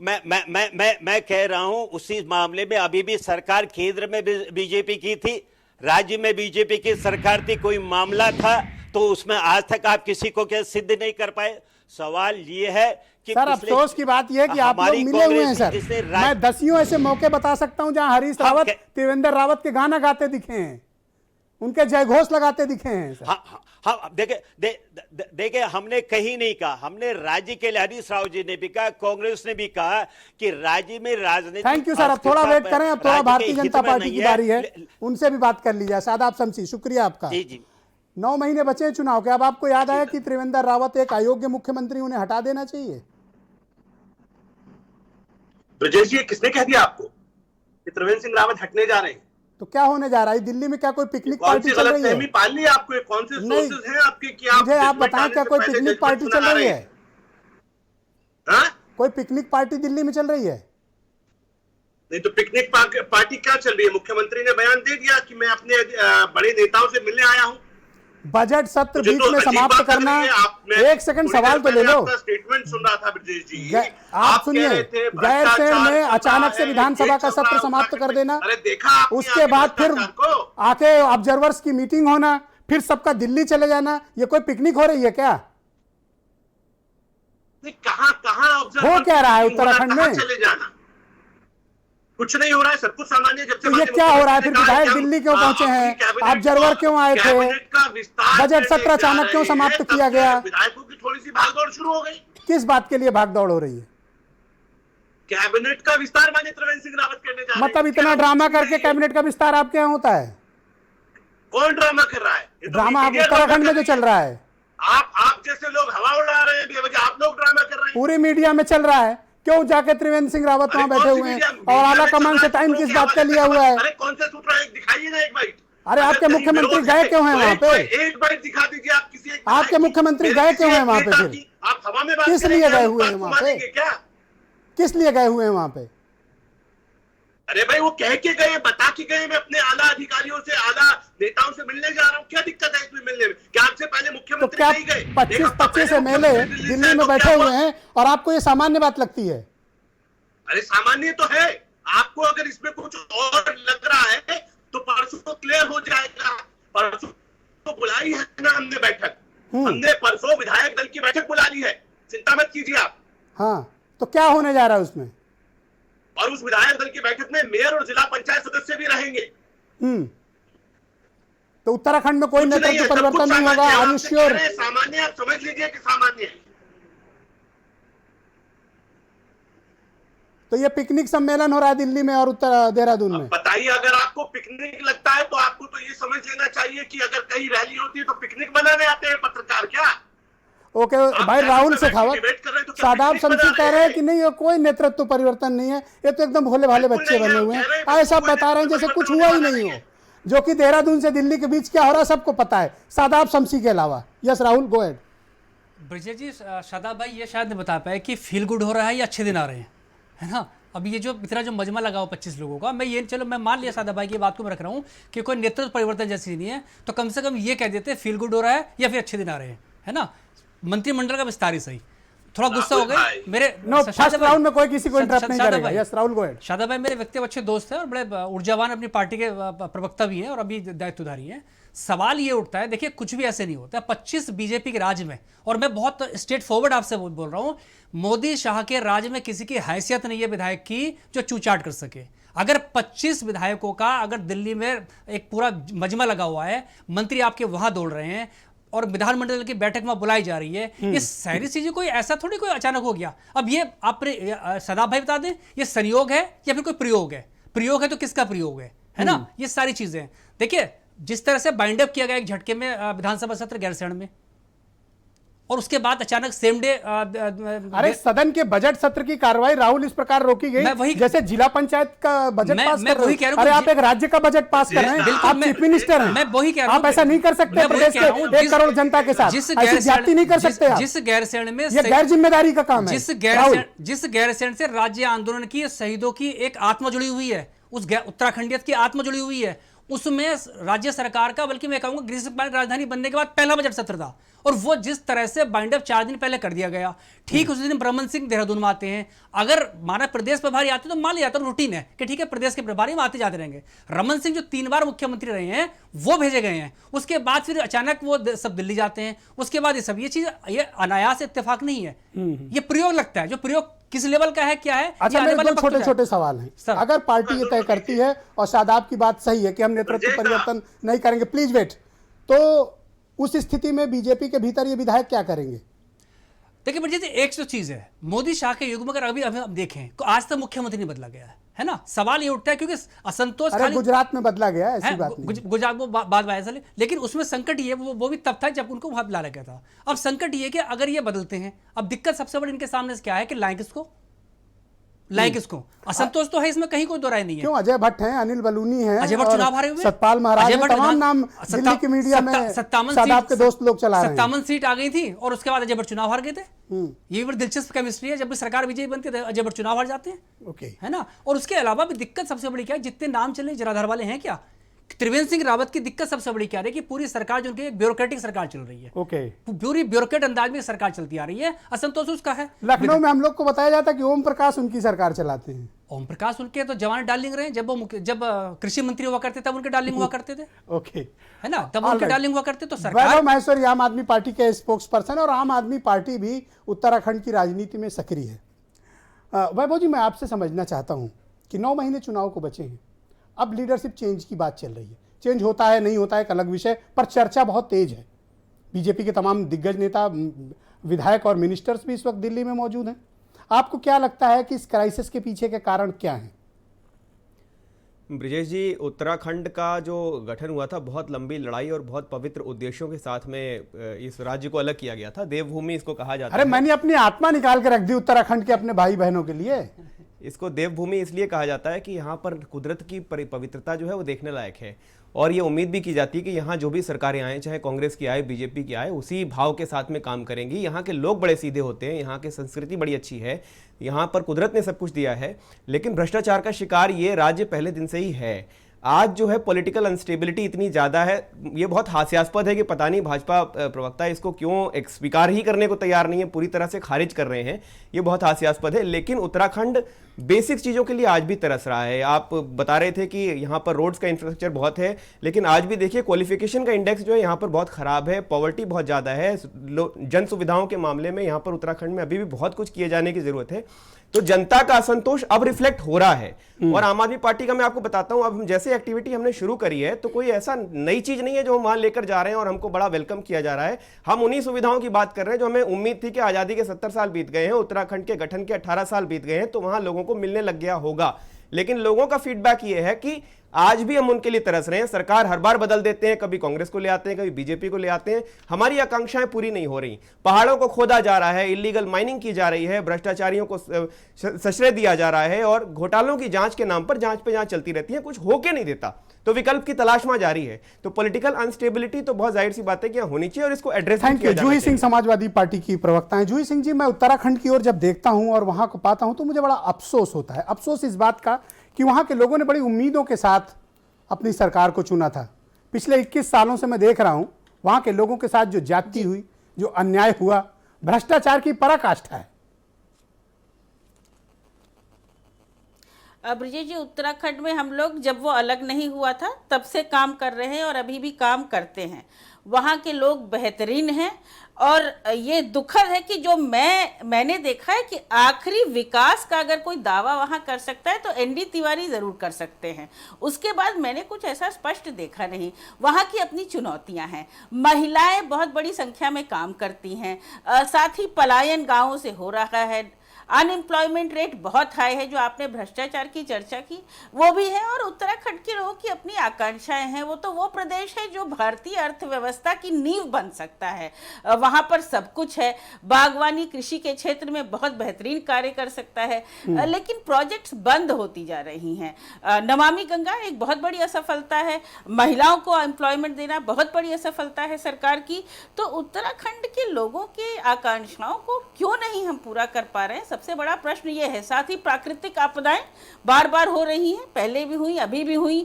मैं कह रहा हूं उसी मामले में अभी भी सरकार केंद्र में बीजेपी की थी, राज्य में बीजेपी की सरकार थी, कोई मामला था तो उसमें आज तक आप किसी को क्या सिद्ध नहीं कर पाए। सवाल ये है कि सर अफसोस की बात यह है कि आप लोग मिले हुए हैं सर, मैं दसियों ऐसे मौके बता सकता हूं जहां हरीश रावत त्रिवेंद्र रावत के गाना गाते दिखे हैं, उनके जयघोष लगाते दिखे हैं सर। हाँ देखे हमने कहीं नहीं कहा, हमने राज्य के लिए हरीश रावत जी ने भी कहा, कांग्रेस ने भी कहा कि राज्य में राजनीति। थैंक यू सर, अब थोड़ा वेट करें, अब थोड़ा भारतीय जनता पार्टी की बारी है, उनसे भी बात कर ली जाए। शादाब शमसी, शुक्रिया आपका। जी जी 9 महीने बचे हैं चुनाव के, अब आपको याद आया कि त्रिवेंद्र रावत एक अयोग्य मुख्यमंत्री, उन्हें हटा देना चाहिए? ब्रजेश जी, किसने कह दिया आपको कि त्रिवेंद्र सिंह रावत हटने जा रहे हैं? तो क्या होने जा रहा है? दिल्ली में क्या कोई पिकनिक कौन पार्टी सी चल रही गलतफहमी है? पाल ली आपको? कौन से सोर्सेज हैं आपके कि आप मुझे आप judgment बताएं, आने क्या से कोई पहले पिकनिक judgment पार्टी चल सुना रही रहे है? हैं? हाँ? कोई पिकनिक पार्टी दिल्ली में चल रही है? नहीं तो पिकनिक पार्टी क्या चल रही है? मुख्यमंत्री ने बयान दे दिया कि मैं अपने बड़े नेताओं से मिलने आया हूँ। बजट सत्र मुझे बीच तो में अजीब समाप्त बात लग करना। रही है। मैं एक सेकंड थोड़ी सवाल देर तो ले पहले लो। आपका स्टेटमेंट सुन रहा था ब्रजेश जी। आप सुनिए, कह रहे थे गैरसैंण भ्रष्टाचार में चल अचानक रहा से है, विधानसभा का ये चल रहा सत्र है समाप्त कर उत्तराखंड देना, में। अरे देखा आपने उसके आगे बाद फिर भ्रष्टाचार को? आके ऑब्जर्वर्स की मीटिंग होना, फिर सबका दिल्ली चले जाना, ये कोई पिकनिक हो रही है क्या? कहाँ हो क्या रहा है उत्तराखंड में? चले जाना कुछ नहीं हो रहा है, सब कुछ सामान्य। जब से तो ये क्या हो रहा है? फिर विधायक दिल्ली क्यों पहुंचे हैं? ऑब्जर्वर क्यों आए थे? बजट सत्र अचानक क्यों समाप्त किया गया? विधायकों की थोड़ी सी भागदौड़ शुरू हो गई। किस बात के लिए भागदौड़ हो रही है? कैबिनेट का विस्तार माने त्रिवेंद्र सिंह रावत करने जा रहे हैं। मतलब इतना ड्रामा करके कैबिनेट का विस्तार आपके यहाँ होता है? कौन ड्रामा कर रहा है? ये तो ड्रामा मीडिया उत्तराखंड में कर जो चल रहा है, आप जैसे लोग हवा उड़ा रहे हैं बेवजह, आप लोग ड्रामा कर रहे हैं। पूरी मीडिया में चल रहा है, क्यों जाके त्रिवेंद्र सिंह रावत वहां बैठे हुए हैं और आला कमान से टाइम किस बात का लिया हुआ है? अरे कौन से सूत्र है, दिखाइए ना एक बाइट। अरे आपके मुख्यमंत्री गए क्यों हैं वहां पे? एक बाइट दिखा दीजिए आप किसी एक। आपके मुख्यमंत्री गए क्यों हैं वहां पे? फिर आप हवा में बात किस लिए गए हुए हैं वहां पे? क्या किस लिए गए हुए हैं वहां पे? अरे भाई वो कह के गए, बता के गए मैं अपने आला अधिकारियों से, आला नेताओं से मिलने जा रहा हूँ। क्या दिक्कत है इसमें मिलने में? क्या आपसे पहले तो मुख्यमंत्री क्या नहीं गए? 25 एमएलए दिल्ली में बैठे हुए हैं और आपको ये सामान्य बात लगती है? अरे सामान्य तो है, आपको अगर इसमें कुछ और लग रहा है तो परसों तो क्लियर हो जाएगा। परसों तो बुलाई है ना हमने बैठक, हमने परसों विधायक दल की बैठक बुला ली है, चिंता मत कीजिए आप। हाँ, तो क्या होने जा रहा है उसमें? और उस विधायक दल की बैठक में मेयर और जिला पंचायत सदस्य भी रहेंगे। तो उत्तराखंड में कोई नेतृत्व परिवर्तन नहीं होगा? Are you sure? सामान्य आप समझ लीजिए कि सामान्य है। तो ये पिकनिक सम्मेलन हो रहा है दिल्ली में और उत्तर देहरादून में। बताइए, अगर आपको पिकनिक लगता है तो आपको तो ये समझ लेना चाहिए कि अगर कहीं रैली होती है तो पिकनिक मनाने आते हैं पत्रकार। क्या ओके भाई, राहुल शेखावत, शादाब शमसी कह रहे हैं कि नहीं, ये कोई नेतृत्व परिवर्तन नहीं है, ये तो एकदम भोले भाले बच्चे बने हुए हैं। ऐसा बता रहे हैं जैसे कुछ हुआ ही नहीं हो, जो कि देहरादून से दिल्ली के बीच क्या हो रहा है सबको पता है, शादाब शमसी के अलावा। Yes Rahul, go ahead. Brajesh ji, Shadab भाई ये शायद नहीं बता पाए कि फील गुड हो रहा है या अच्छे दिन आ रहे हैं, है ना? अब ये जो इतना जो मजमा लगा हो 25 लोगों का, मैं ये चलो मैं मान लिया शादाब भाई की बात को मैं रख रहा हूँ कि कोई नेतृत्व परिवर्तन जैसी नहीं है, तो कम से कम ये कह देते फील गुड हो रहा है या फिर अच्छे दिन आ रहे हैं, है ना? मंत्रिमंडल का विस्तार ही सही। थोड़ा गुस्सा हो गए भाई। मेरे नो, शादाब फर्स्ट भाई- राउंड में कोई किसी को इंटरप्ट नहीं शादाब करेगा। भाई। Yes Rahul, go ahead. Shadab भाई मेरे व्यक्तिगत अच्छे दोस्त हैं और बड़े ऊर्जावान अपनी पार्टी के प्रवक्ता भी हैं और अभी दायित्वधारी हैं। सवाल ये उठता है, देखिए कुछ भी ऐसे नहीं होता। 25 बीजेपी के राज्य में, और मैं बहुत स्ट्रेट फॉरवर्ड आपसे बोल रहा हूं, मोदी शाह के राज्य में किसी की हैसियत नहीं है विधायक की जो चूचाट कर सके। अगर 25 विधायकों का अगर दिल्ली में एक पूरा मजमा लगा हुआ है, मंत्री आपके वहां दौड़ रहे हैं और विधानमंडल की बैठक में बुलाई जा रही है, ये सारी चीजें कोई ऐसा थोड़ी कोई अचानक हो गया। अब ये आप शादाब भाई बता दें, ये संयोग है या फिर कोई प्रयोग है? प्रयोग है तो किसका प्रयोग है ना? ये सारी चीजें देखिए, जिस तरह से बाइंड अप किया गया एक झटके में विधानसभा सत्र गैरसैंण में, और उसके बाद अचानक सेम डे अरे सदन के बजट सत्र की कार्रवाई राहुल इस प्रकार रोकी मैं गई वही- जैसे जिला पंचायत का बजट मैं- पास मैं कर रहे वही कह हो। रहा हूं अरे कि आप एक राज्य का बजट पास कर रहे हैं, बिल्कुल, आप चीफ मिनिस्टर हैं। मैं वही कह रहा हूं आप ऐसा नहीं कर सकते मैं वही प्रदेश कह रहा हूं, के 1 करोड़ जनता के साथ, ऐसी ज्यादती नहीं कर सकते आप। जिस गैरसैंण में ये गैर जिम्मेदारी का काम है राहुल। जिस गैरसैंण से राज्य आंदोलन की शहीदों की एक आत्मा जुड़ी हुई है, उस उत्तराखंडियत की आत्मा जुड़ी हुई है, उसमें राज्य सरकार का, बल्कि मैं कहूंगा ग्रीष्मकालीन राजधानी बनने के बाद पहला बजट सत्र था, और वो जिस तरह से बाइंड अप 4 दिन पहले कर दिया गया, ठीक उसी दिन ब्रह्मन सिंह देहरादून में आते हैं। अगर माना प्रदेश प्रभारी आते तो मान लिया जाता, रूटीन है कि ठीक है प्रदेश के प्रभारी में आते जाते रहेंगे। रमन सिंह जो 3 बार मुख्यमंत्री रहे हैं वो भेजे गए हैं, उसके बाद फिर अचानक वो सब दिल्ली जाते हैं, उसके बाद ये सब ये चीज, ये अनायास इत्तेफाक नहीं है, ये प्रयोग लगता है। जो प्रयोग किस लेवल का है, क्या है, अच्छा, ये आने मेरे वाले दो वक्त में छोटे छोटे सवाल सर। हैं। अगर पार्टी ये तय करती है, और शादाब की बात सही है कि हम नेतृत्व परिवर्तन नहीं करेंगे, प्लीज वेट, तो उस स्थिति में बीजेपी के भीतर ये विधायक क्या करेंगे? देखिए बट जैसे एक तो चीज है, मोदी शाह के युग में अगर अभी हम देखें तो आज तक मुख्यमंत्री नहीं बदला गया है ना? सवाल ये उठता है क्योंकि असंतोष अरे गुजरात में बदला गया, ऐसी है, बात नहीं। गुजरात वो बात आया चले, लेकिन उसमें संकट ये वो भी तब था जब उनको वहां बुलाया गया था। अब संकट ये कि अगर ये बदलते हैं, अब दिक्कत सबसे बड़ी इनके सामने क्या है कि लाएं किसको? असंतोष तो है, इसमें कहीं कोई दो राय नहीं है। क्यों? अजय भट्ट हैं, अनिल बलूनी हैं, अजय भट्ट और चुनाव हारे हुए, सतपाल महाराज अजय हैं, भट्ट तमाम नाम दिल्ली की मीडिया में शादाब के दोस्त लोग चला रहे हैं। 57 सीट आ गई थी और उसके बाद अजय भट्ट चुनाव हार गए थे। ये बड़ी दिलचस्प केमिस्ट्री है, जब भी सरकार विजयी बनती है अजय भट्ट चुनाव हार जाते हैं, ओके, है ना? और उसके अलावा भी दिक्कत सबसे बड़ी क्या है, जितने नाम चले जराधार वाले हैं क्या, त्रिवेंद्र सिंह रावत की दिक्कत सबसे बड़ी क्या है कि पूरी सरकार जो उनकी एक ब्यूरोक्रेटिक सरकार चल रही है, ओके, पूरी ब्यूरोक्रेट अंदाज में सरकार चलती आ रही है। असंतोष उसका है। लखनऊ में हम लोग को बताया जाता है कि ओम प्रकाश उनकी सरकार चलाते हैं। ओम प्रकाश उनके तो जवान डार्लिंग रहे, जब कृषि मंत्री हुआ करते तब उनके डार्लिंग हुआ करते थे, ओके, है ना? तब उनके डार्लिंग हुआ करते। तो वैभव सरकार महेश्वरी आम आदमी पार्टी के स्पोक्स पर्सन, और आम आदमी पार्टी भी उत्तराखंड की राजनीति में सक्रिय है। वैभव जी, मैं आपसे समझना चाहता हूं कि 9 महीने चुनाव को बचे हैं, अब लीडरशिप चेंज की बात चल रही है। चेंज होता है नहीं होता है एक अलग विषय, पर चर्चा बहुत तेज है। बीजेपी के तमाम दिग्गज नेता, विधायक और मिनिस्टर्स भी इस वक्त दिल्ली में मौजूद हैं। आपको क्या लगता है कि इस क्राइसिस के पीछे के कारण क्या हैं? ब्रिजेश जी, उत्तराखंड का जो गठन हुआ था बहुत लंबी लड़ाई और बहुत पवित्र उद्देश्यों के साथ में इस राज्य को अलग किया गया था। देवभूमि इसको कहा जाता है। अरे मैंने अपनी आत्मा निकाल के रख दी उत्तराखंड के अपने भाई बहनों के लिए। इसको देवभूमि इसलिए कहा जाता है कि यहाँ पर कुदरत की पवित्रता जो है वो देखने लायक है, और ये उम्मीद भी की जाती है कि यहाँ जो भी सरकारें आए, चाहे कांग्रेस की आए, बीजेपी की आए, उसी भाव के साथ में काम करेंगी। यहाँ के लोग बड़े सीधे होते हैं, यहाँ की संस्कृति बड़ी अच्छी है, यहाँ पर कुदरत ने सब कुछ दिया है। लेकिन भ्रष्टाचार का शिकार ये राज्य पहले दिन से ही है। आज जो है पॉलिटिकल अनस्टेबिलिटी इतनी ज़्यादा है, ये बहुत हास्यास्पद है कि पता नहीं भाजपा प्रवक्ता इसको क्यों स्वीकार ही करने को तैयार नहीं है, पूरी तरह से खारिज कर रहे हैं। ये बहुत हास्यास्पद है। लेकिन उत्तराखंड बेसिक चीज़ों के लिए आज भी तरस रहा है। आप बता रहे थे कि यहाँ पर रोड्स का इंफ्रास्ट्रक्चर बहुत है, लेकिन आज भी देखिए क्वालिफिकेशन का इंडेक्स जो है यहाँ पर बहुत ख़राब है, पॉवर्टी बहुत ज़्यादा है। जन सुविधाओं के मामले में यहाँ पर उत्तराखंड में अभी भी बहुत कुछ किए जाने की ज़रूरत है। तो जनता का असंतोष अब रिफ्लेक्ट हो रहा है। और आम आदमी पार्टी का मैं आपको बताता हूं, अब हम जैसे एक्टिविटी हमने शुरू करी है तो कोई ऐसा नई चीज नहीं है जो हम वहां लेकर जा रहे हैं और हमको बड़ा वेलकम किया जा रहा है। हम उन्हीं सुविधाओं की बात कर रहे हैं जो हमें उम्मीद थी कि आजादी के 70 साल बीत गए हैं, उत्तराखंड के गठन के 18 साल बीत गए हैं, तो वहां लोगों को मिलने लग गया होगा। लेकिन लोगों का फीडबैक ये है कि आज भी हम उनके लिए तरस रहे हैं। सरकार हर बार बदल देते हैं, कभी कांग्रेस को ले आते हैं, कभी बीजेपी को ले आते हैं, हमारी आकांक्षाएं पूरी नहीं हो रही। पहाड़ों को खोदा जा रहा है, इलीगल माइनिंग की जा रही है, भ्रष्टाचारियों को सश्रय दिया जा रहा है, और घोटालों की जांच के नाम पर जांच पे जांच चलती रहती है, कुछ होके नहीं देता। तो विकल्प की तलाश में जारी है। तो पॉलिटिकल अनस्टेबिलिटी तो बहुत जाहिर सी बात है कि होनी चाहिए और इसको address thank you. Juhi Singh Samajwadi party की प्रवक्ता हैं। जूही सिंह जी, मैं उत्तराखंड की ओर जब देखता हूं और वहां को पाता हूं तो मुझे बड़ा अफसोस होता है। अफसोस इस बात का कि वहां के लोगों ने बड़ी उम्मीदों के साथ अपनी सरकार को चुना था। पिछले 21 सालों से मैं देख रहा हूं वहां के लोगों के साथ जो ज्यादती हुई, जो अन्याय हुआ, भ्रष्टाचार की पराकाष्ठा है। ब्रिजेश जी, उत्तराखंड में हम लोग जब वो अलग नहीं हुआ था तब से काम कर रहे हैं और अभी भी काम करते हैं। वहाँ के लोग बेहतरीन हैं और ये दुखद है कि जो मैंने देखा है कि आखिरी विकास का अगर कोई दावा वहाँ कर सकता है तो एनडी तिवारी ज़रूर कर सकते हैं। उसके बाद मैंने कुछ ऐसा स्पष्ट देखा नहीं। वहाँ की अपनी चुनौतियाँ हैं, महिलाएं बहुत बड़ी संख्या में काम करती हैं, साथ ही पलायन गाँवों से हो रहा है, अनएम्प्लॉयमेंट रेट बहुत हाई है, जो आपने भ्रष्टाचार की चर्चा की वो भी है, और उत्तराखंड के लोगों की अपनी आकांक्षाएं हैं। वो तो वो प्रदेश है जो भारतीय अर्थव्यवस्था की नींव बन सकता है। वहाँ पर सब कुछ है, बागवानी कृषि के क्षेत्र में बहुत बेहतरीन कार्य कर सकता है, लेकिन प्रोजेक्ट्स बंद होती जा रही हैं। नमामि गंगा एक बहुत बड़ी असफलता है, महिलाओं को एम्प्लॉयमेंट देना बहुत बड़ी असफलता है सरकार की। तो उत्तराखंड के लोगों के आकांक्षाओं को क्यों नहीं हम पूरा कर पा रहे हैं, सबसे बड़ा प्रश्न ये है। साथ ही प्राकृतिक आपदाएं बार बार हो रही हैं, पहले भी हुई, अभी भी हुई।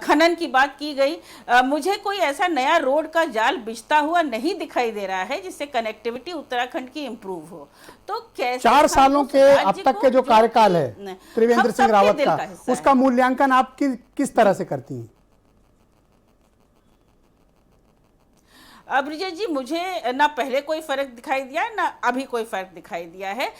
खनन की बात की गई, मुझे कोई ऐसा नया रोड का जाल बिछता हुआ नहीं दिखाई दे रहा है जिससे कनेक्टिविटी उत्तराखंड की इंप्रूव हो। तो कैसे 4 सालों के अब तक के जो कार्यकाल है त्रिवेंद्र सिंह रावत का, उसका मूल्यांकन आप किस तरह से करती हैं? ब्रिजेश जी, मुझे ना पहले कोई फर्क दिखाई दिया ना अभी कोई फर्क दिखाई दिया है।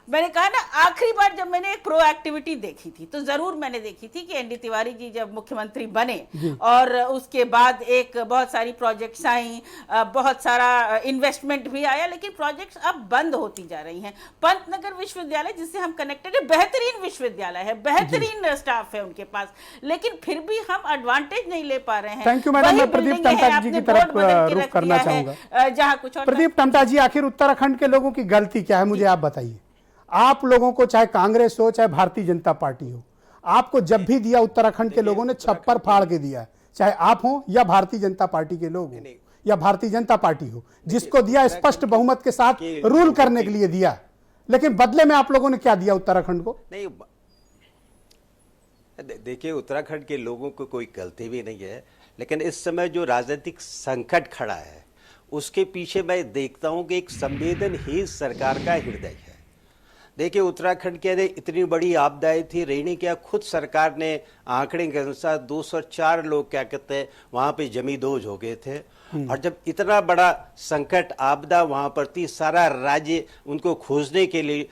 मैंने कहा ना, आखिरी बार जब मैंने एक प्रोएक्टिविटी देखी थी तो जरूर मैंने देखी थी कि एनडी तिवारी जी जब मुख्यमंत्री बने और उसके बाद एक बहुत सारी प्रोजेक्ट्स आई, बहुत सारा इन्वेस्टमेंट भी आया, लेकिन प्रोजेक्ट्स अब बंद होती जा रही हैं। पंतनगर विश्वविद्यालय जिससे हम कनेक्टेड है, बेहतरीन विश्वविद्यालय है, बेहतरीन स्टाफ है उनके पास, लेकिन फिर भी हम एडवांटेज नहीं ले पा रहे हैं। Thank you madam. मैं प्रदीप टमटा जी की तरफ रुख करना चाहूंगा। जहाँ कुछ और प्रदीप टमटा जी, आखिर उत्तराखंड के लोगों की गलती क्या है, मुझे आप बताइए। आप लोगों को चाहे कांग्रेस हो चाहे भारतीय जनता पार्टी हो, आपको जब भी दिया उत्तराखंड के लोगों ने छप्पर फाड़ के दिया है, चाहे आप हो या भारतीय जनता पार्टी के लोग हो या भारतीय जनता पार्टी हो। जिसको दिया स्पष्ट बहुमत के साथ रूल करने के लिए दिया, लेकिन बदले में आप लोगों ने क्या दिया उत्तराखंड को? नहीं, देखिए, उत्तराखंड के लोगों को कोई गलती भी नहीं है, लेकिन इस समय जो राजनीतिक संकट खड़ा है उसके पीछे मैं देखता हूं कि एक संवेदनहीन सरकार का हृदय है। देखिए, उत्तराखंड के अंदर इतनी बड़ी आपदाएं थी, रहने क्या खुद सरकार ने आंकड़े के अनुसार 204 लोग क्या कहते हैं वहाँ पे जमींदोज हो गए थे। और जब इतना बड़ा संकट आपदा वहाँ पर थी, सारा राज्य उनको खोजने के लिए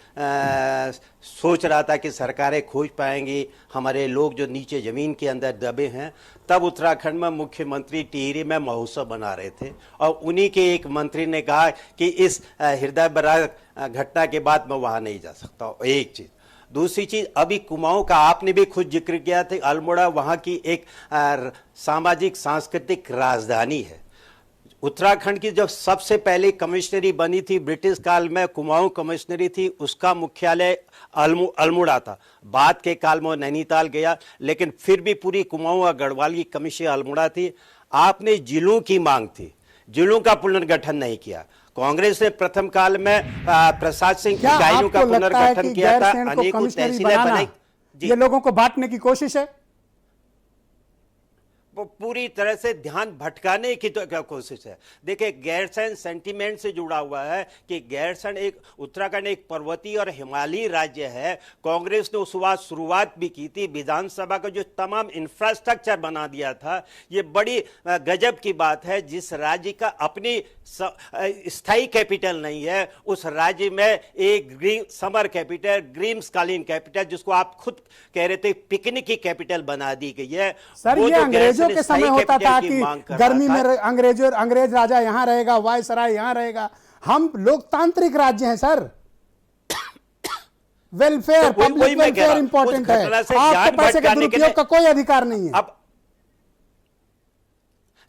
सोच रहा था कि सरकारें खोज पाएंगी हमारे लोग जो नीचे ज़मीन के अंदर दबे हैं। तब उत्तराखंड में मुख्यमंत्री टिहरी में महोत्सव बना रहे थे और उन्हीं के एक मंत्री ने कहा कि इस हृदय भरा घटना के बाद मैं वहाँ नहीं जा सकता। एक चीज़। दूसरी चीज, अभी कुमाऊं का आपने भी खुद जिक्र किया था, अल्मोड़ा वहाँ की एक सामाजिक सांस्कृतिक राजधानी है। उत्तराखंड की जब सबसे पहले कमिश्नरी बनी थी ब्रिटिश काल में, कुमाऊं कमिश्नरी थी, उसका मुख्यालय अल्मोड़ा था। बाद के काल में नैनीताल गया, लेकिन फिर भी पूरी कुमाऊं और गढ़वाल की कमिश्नरी अल्मोड़ा थी। आपने जिलों की मांग थी, जिलों का पुनर्गठन नहीं किया। कांग्रेस ने प्रथम काल में प्रशासनिक इकाइयों का पुनर्गठन किया था, अनेकों तहसीलें बनाई। ये लोगों को बांटने की कोशिश है, वो पूरी तरह से ध्यान भटकाने की तो कोशिश है। देखिए, गैरसैंण सेंटीमेंट से जुड़ा हुआ है कि गैरसैंण एक उत्तराखंड एक पर्वतीय और हिमालयी राज्य है। कांग्रेस ने उस बात शुरुआत भी की थी, विधानसभा का जो तमाम इंफ्रास्ट्रक्चर बना दिया था। ये बड़ी गजब की बात है, जिस राज्य का अपनी स्थायी कैपिटल नहीं है, उस राज्य में एक ग्रीन समर कैपिटल, ग्रीष्मकालीन कैपिटल, जिसको आप खुद कह रहे थे पिकनिक की कैपिटल बना दी गई है। सर, ये अंग्रेजों के समय होता था कि गर्मी में अंग्रेज राजा यहाँ रहेगा, वायसराय यहाँ रहेगा। हम लोकतांत्रिक राज्य हैं sir, welfare, public welfare important है। आपको पैसे के दुरुपयोग का कोई अधिकार नहीं है। अब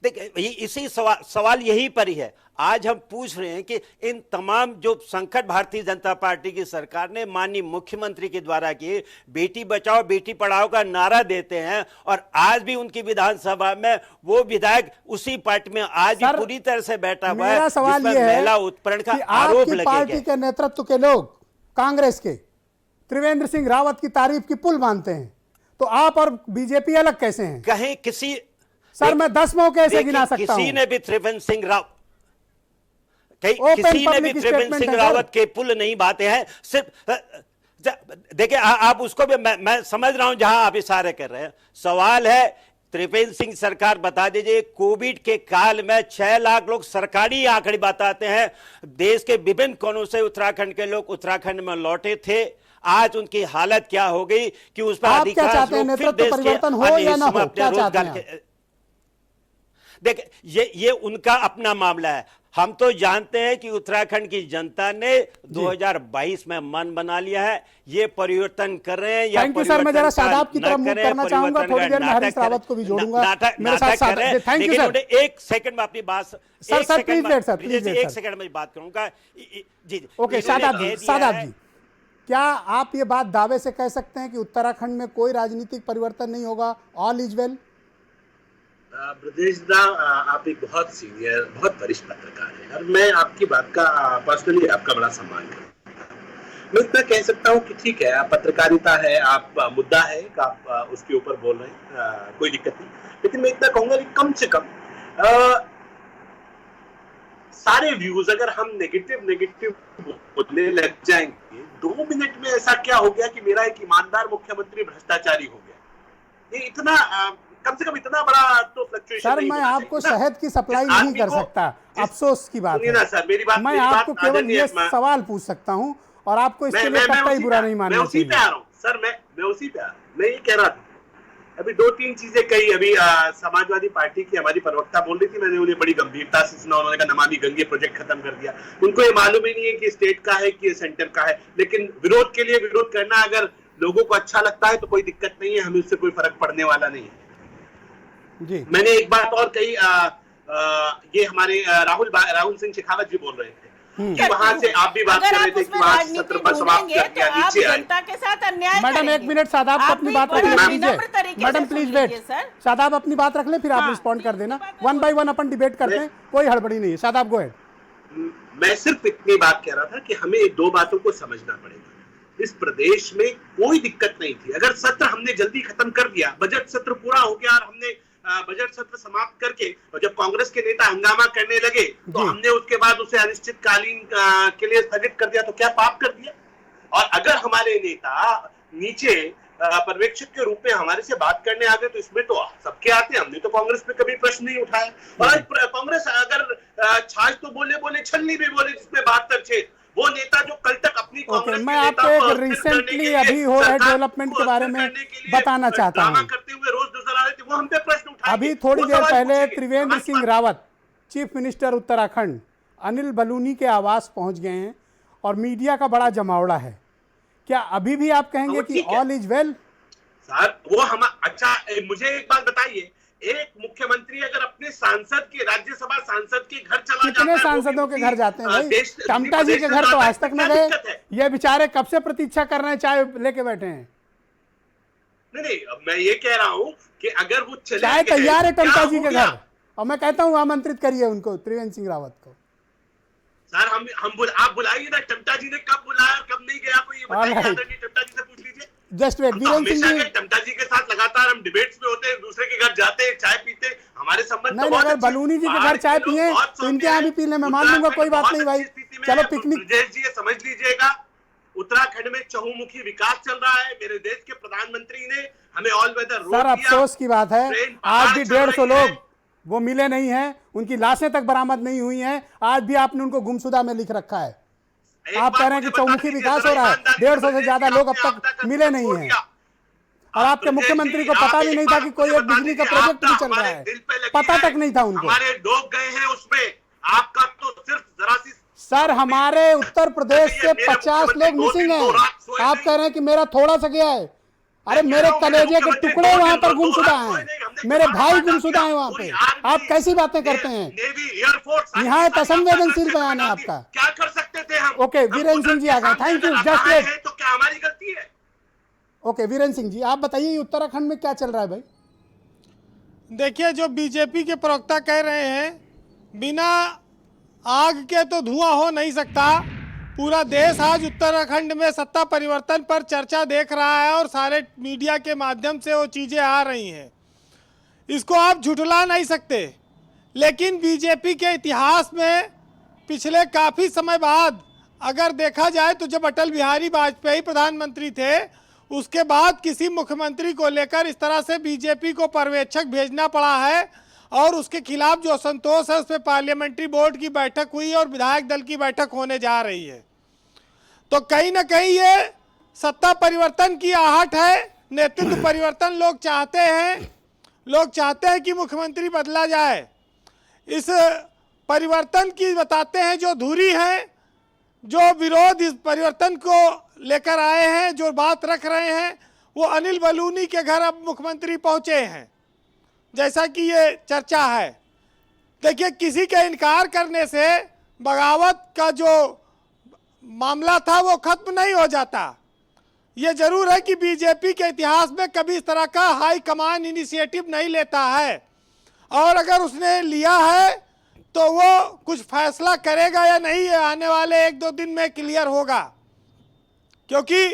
देखिए, इसी सवाल यही पर ही है। आज हम पूछ रहे हैं कि इन तमाम जो संकट भारतीय जनता पार्टी की सरकार ने माननीय मुख्यमंत्री के द्वारा किए, बेटी बचाओ बेटी पढ़ाओ का नारा देते हैं, और आज भी उनकी विधानसभा में वो विधायक उसी पार्टी में आज भी पूरी तरह से बैठा हुआ है, सवाल ये है महिला उत्पीड़न का आरोप लगेगा। पार्टी के नेतृत्व के लोग, कांग्रेस के त्रिवेंद्र सिंह रावत की तारीफ की पुल मानते हैं, तो आप और बीजेपी अलग कैसे हैं? कहीं किसी सर, मैं 10 मौके ऐसे गिना सकता हूं। किसी ने भी त्रिवेंद्र सिंह रावत किसी ने भी public त्रिवेंद्र statement सिंह है, रावत के पुल नहीं बांटे हैं। सिर्फ देखिए, आप उसको भी मैं समझ रहा हूं जहां आप इशारे कर रहे हैं। सवाल है, त्रिवेंद्र सिंह सरकार बता दीजिए, कोविड के काल में 6 लाख लोग सरकारी आंकड़े बताते हैं, देश के विभिन्न कोनों से उत्तराखंड के लोग उत्तराखंड में लौटे थे। आज उनकी हालत क्या हो गई कि उस पर आप क्या अधिकांश चाहते हैं, लोग फिर नेतृत्व देश के परिवर्तन हो अन्य या ना हिस्सों में हो? अपने क्या चाहते रोजगार हैं के देखिए, ये उनका अपना मामला है। हम तो जानते हैं कि उत्तराखंड की जनता ने 2022 में मन बना लिया है, ये परिवर्तन कर रहे हैं या थैंक यू सर। मैं जरा शादाब की तरफ मूव करना चाहूंगा, थोड़ी देर में हरीश रावत को भी जोड़ूंगा मेरे साथ। Thank you sir. एक सेकंड में अपनी बात sir please wait sir, please wait. एक सेकंड में बात करूंगा। जी ओके, शादाब जी, क्या आप ये बात दावे से कह सकते हैं कि उत्तराखंड में कोई राजनीतिक परिवर्तन नहीं होगा, ऑल इज वेल? ब्रजेश दा, आप एक बहुत सीनियर, बहुत वरिष्ठ पत्रकार हैं और मैं आपकी बात का पर्सनली आपका बड़ा सम्मान करता हूं। मैं इतना कह सकता हूं कि ठीक है, पत्रकारिता है, आप मुद्दा है कि आप उसके ऊपर बोल रहे हैं, कोई दिक्कत नहीं। लेकिन मैं इतना कहूंगा कि कम से कम सारे व्यूज अगर हम नेगेटिव बोलने लग जाएंगे, 2 मिनट में ऐसा क्या हो गया कि मेरा एक ईमानदार मुख्यमंत्री भ्रष्टाचारी हो गया, ये इतना कम से कम इतना बड़ा तो फ्लक्चुएशन सर, मैं आपको शहद की सप्लाई नहीं कर सकता, अफसोस की बात है। सर, मेरी बात, मैं आपको केवल ये सवाल पूछ सकता हूं और आपको इसके लिए कतई बुरा नहीं मानना चाहिए। मैं उसी पे आ रहा हूं सर, मैं उसी पे आ रहा हूं। मैं ये कह रहा था, अभी 2-3 चीजें कही। अभी समाजवादी पार्टी की हमारी प्रवक्ता बोल रही थी, मैंने उन्हें बड़ी गंभीरता से सुना। उन्होंने कहा नमामि गंगे प्रोजेक्ट खत्म कर दिया। उनको ये मालूम ही नहीं है कि स्टेट का है कि सेंटर का है। लेकिन विरोध के लिए विरोध करना अगर लोगों को अच्छा लगता है तो कोई दिक्कत नहीं है, हमें उससे कोई फर्क पड़ने वाला नहीं है जी। मैंने एक बात और कही, ये हमारे राहुल सिंह शेखावत जी बोल रहे थे कि वहां से आप भी बात कर रहे थे कि वहां सत्र पर समाप्त कर दिया, नीचे आए। जनता के साथ अन्याय मैडम 1 मिनट, शादाब को अपनी बात रख लीजिए। मैडम प्लीज वेट, शादाब अपनी बात रख ले, फिर आप रिस्पॉन्ड कर देना। 1 बाय 1 अपन डिबेट करते हैं, कोई हड़बड़ी नहीं है। Shadab go ahead. मैं सिर्फ इतनी बात कह रहा था कि हमें 2 बातों को समझना पड़ेगा। इस प्रदेश में कोई दिक्कत नहीं थी। अगर सत्र हमने जल्दी खत्म कर दिया, बजट सत्र पूरा हो गया और हमने बजट सत्र समाप्त करके, और जब कांग्रेस के नेता हंगामा करने लगे तो हमने उसके बाद उसे अनिश्चितकालीन के लिए स्थगित कर दिया, तो क्या पाप कर दिया? और अगर हमारे नेता नीचे पर्यवेक्षक के रूप में हमारे से बात करने आ गए तो इसमें तो सबके आते हैं। हमने तो कांग्रेस पे कभी प्रश्न नहीं उठाया। और कांग्रेस अगर छाछ तो बोले छलनी भी बोले, जिसमें 72 छेद, वो नेता जो कल तक अपनी कांग्रेस मैं आपको एक रिसेंटली अभी हो रहे डेवलपमेंट के बारे में बताना चाहता हूं। करते हुए रोज नजर आ रहे थे, वो हम पे प्रश्न उठाए। अभी थोड़ी देर पहले त्रिवेंद्र सिंह रावत, चीफ मिनिस्टर उत्तराखंड, अनिल बलूनी के आवास पहुंच गए हैं और मीडिया का बड़ा जमावड़ा है। क्या अभी भी आप कहेंगे कि ऑल इज वेल? सर, वो हम अच्छा, मुझे एक बात बताइए, एक मुख्यमंत्री अगर अपने सांसद के, राज्यसभा सांसद के घर चला जाता है, कितने सांसदों के घर जाते हैं भाई? टमटा जी के घर तो आज तक न गए। ये बेचारे कब से प्रतीक्षा कर रहे हैं, चाय लेके बैठे हैं। नहीं, मैं ये कह रहा हूँ कि अगर वो चले, चाय तैयार है टमटा जी के घर, और मैं कहता हूँ आमंत्रित करिए उनको, त्रिवेंद्र सिंह रावत को। सर, आप बुलाइए ना, टमटा जी ने कब बुलाया और कब नहीं गया, कोई ये बताइए। टमटा जी से पूछ लीजिए। जस्ट वेट, वीरेंद्र सिंह जी, टमटा जी के साथ लगातार हम डिबेट्स में होते हैं, दूसरे के घर जाते हैं, चाय पीते हैं, हमारे संबंध नहीं, अगर बलूनी जी के घर चाय पिए तो इनके यहाँ भी पी लें, मैं मान लूंगा, कोई बात नहीं भाई। चलो पिकनिक। ब्रजेश जी, समझ लीजिएगा, उत्तराखंड में चहुमुखी विकास चल रहा है। मेरे देश के प्रधानमंत्री ने हमें ऑल वेदर रोड दिया। सर, अफसोस की बात है, आज भी 150 लोग वो मिले नहीं हैं, उनकी लाशें तक बरामद नहीं हुई हैं। आज भी आपने उनको गुमशुदा में लिख रखा है। आप कह रहे हैं कि चहुमुखी विकास हो रहा है, 150 से ज्यादा लोग अब तक मिले नहीं हैं, और आपके मुख्यमंत्री को पता भी नहीं था कि कोई एक बिजली का प्रोजेक्ट भी चल रहा है, पता तक नहीं था उनको। हमारे लोग गए हैं उसमें, आपका तो सिर्फ जरा सी। सर, हमारे उत्तर प्रदेश से 50 लोग मिसिंग हैं, आप कह रहे हैं कि मेरा थोड़ा सा गया है। अरे मेरे कलेजे के टुकड़े वहां पर गुमशुदा हैं, मेरे भाई गुमशुदा हैं वहां पे। आप कैसी बातें करते हैं? यहाँ एक असंवेदनशील बयान है आपका। क्या कर सकते थे हम? ओके, वीरेंद्र सिंह जी आ गए, थैंक यू। जस्ट वेट, तो क्या हमारी गलती है? ओके, वीरेंद्र सिंह जी, आप बताइए उत्तराखंड में क्या चल रहा है भाई? देखिए, जो बीजेपी के प्रवक्ता कह रहे हैं, बिना आग के तो धुआं हो नहीं सकता। पूरा देश आज उत्तराखंड में सत्ता परिवर्तन पर चर्चा देख रहा है और सारे मीडिया के माध्यम से वो चीज़ें आ रही हैं, इसको आप झुठला नहीं सकते। लेकिन बीजेपी के इतिहास में पिछले काफ़ी समय बाद अगर देखा जाए तो जब अटल बिहारी वाजपेयी प्रधानमंत्री थे उसके बाद किसी मुख्यमंत्री को लेकर इस तरह से बीजेपी को पर्यवेक्षक भेजना पड़ा है और उसके खिलाफ जो असंतोष है उस पर पार्लियामेंट्री बोर्ड की बैठक हुई और विधायक दल की बैठक होने जा रही है। तो कहीं ना कहीं ये सत्ता परिवर्तन की आहट है, नेतृत्व परिवर्तन लोग चाहते हैं। लोग चाहते हैं कि मुख्यमंत्री बदला जाए। इस परिवर्तन की बताते हैं जो धुरी हैं, जो विरोध इस परिवर्तन को लेकर आए हैं, जो बात रख रहे हैं, वो अनिल बलूनी के घर अब मुख्यमंत्री पहुंचे हैं, जैसा कि ये चर्चा है। देखिए, किसी के इनकार करने से बगावत का जो मामला था वो खत्म नहीं हो जाता। ये जरूर है कि बीजेपी के इतिहास में कभी इस तरह का हाई कमान इनिशिएटिव नहीं लेता है, और अगर उसने लिया है तो वो कुछ फैसला करेगा या नहीं, ये आने वाले 1-2 दिन में क्लियर होगा। क्योंकि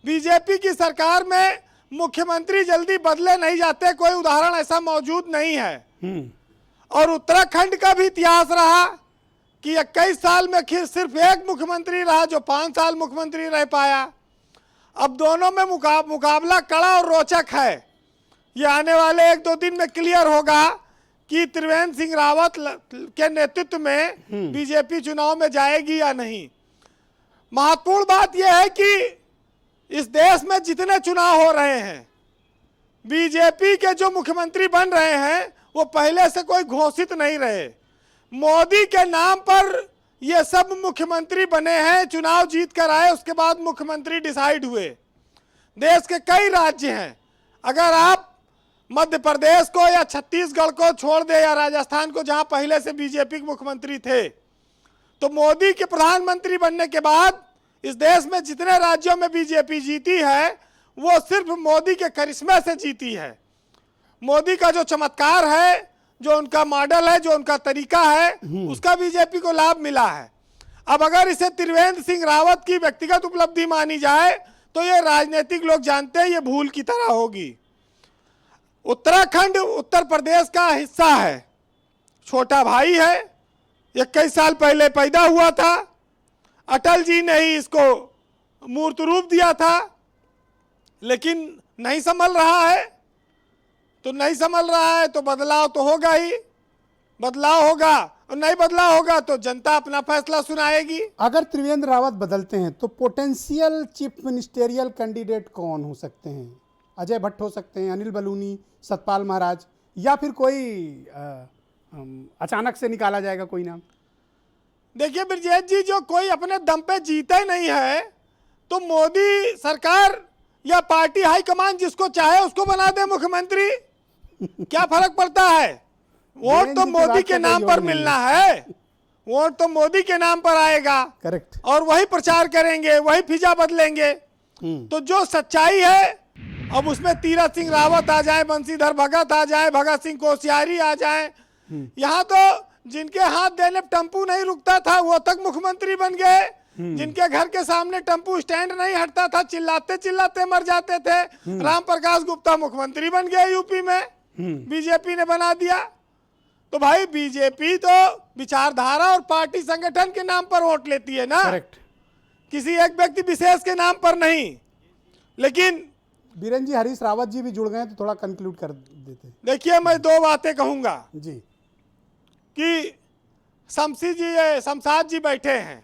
बीजेपी की सरकार में मुख्यमंत्री जल्दी बदले नहीं जाते, कोई उदाहरण ऐसा मौजूद नहीं है। और उत्तराखंड का भी इतिहास रहा कि 21 साल में सिर्फ एक मुख्यमंत्री रहा जो 5 साल मुख्यमंत्री रह पाया। अब दोनों में मुकाबला कड़ा और रोचक है। ये आने वाले 1-2 दिन में क्लियर होगा कि त्रिवेंद्र सिंह रावत के नेतृत्व में बीजेपी चुनाव में जाएगी या नहीं। महत्वपूर्ण बात यह है कि इस देश में जितने चुनाव हो रहे हैं, बीजेपी के जो मुख्यमंत्री बन रहे हैं वो पहले से कोई घोषित नहीं रहे। मोदी के नाम पर ये सब मुख्यमंत्री बने हैं, चुनाव जीत कर आए, उसके बाद मुख्यमंत्री डिसाइड हुए। देश के कई राज्य हैं, अगर आप मध्य प्रदेश को या छत्तीसगढ़ को छोड़ दे या राजस्थान को जहां पहले से बीजेपी के मुख्यमंत्री थे, तो मोदी के प्रधानमंत्री बनने के बाद इस देश में जितने राज्यों में बीजेपी जीती है वो सिर्फ मोदी के करिश्मे से जीती है। मोदी का जो चमत्कार है, जो उनका मॉडल है, जो उनका तरीका है, उसका बीजेपी को लाभ मिला है। अब अगर इसे त्रिवेंद्र सिंह रावत की व्यक्तिगत उपलब्धि मानी जाए तो ये राजनीतिक लोग जानते हैं ये भूल की तरह होगी। उत्तराखंड उत्तर प्रदेश का हिस्सा है, छोटा भाई है, 21 साल पहले पैदा हुआ था। अटल जी ने ही इसको मूर्त रूप दिया था, लेकिन नहीं संभल रहा है। तो नहीं संभल रहा है तो बदलाव तो होगा ही, बदलाव होगा, और नहीं बदलाव होगा तो जनता अपना फैसला सुनाएगी। अगर त्रिवेंद्र रावत बदलते हैं तो पोटेंशियल चीफ मिनिस्टेरियल कैंडिडेट कौन हो सकते हैं? अजय भट्ट हो सकते हैं, अनिल बलूनी, सतपाल महाराज, या फिर कोई अचानक से निकाला जाएगा कोई नाम? देखिए ब्रजेश जी, जो कोई अपने दम पे जीते नहीं है तो मोदी सरकार या पार्टी हाईकमान जिसको चाहे उसको बना दे मुख्यमंत्री, क्या फर्क पड़ता है? वोट तो मोदी के नाम पर मिलना है, वोट तो मोदी के नाम पर आएगा। करेक्ट। और वही प्रचार करेंगे, वही फिजा बदलेंगे। तो जो सच्चाई है, अब उसमें तीरथ सिंह रावत आ जाए, बंशीधर भगत आ जाए, भगत सिंह कोश्यारी आ जाए, यहाँ तो जिनके हाथ देने टम्पू नहीं रुकता था वो तक मुख्यमंत्री बन गए। जिनके घर के सामने टम्पू स्टैंड नहीं हटता था, चिल्लाते चिल्लाते मर जाते थे, राम प्रकाश गुप्ता मुख्यमंत्री बन गए यूपी में, बीजेपी ने बना दिया। तो भाई बीजेपी तो विचारधारा और पार्टी संगठन के नाम पर वोट लेती है ना, करेक्ट, किसी एक व्यक्ति विशेष के नाम पर नहीं। लेकिन बीरेन जी, हरीश रावत जी भी जुड़ गए तो थोड़ा कंक्लूड कर देते। देखिए, मैं 2 बातें कहूंगा जी कि शमशाद जी बैठे हैं,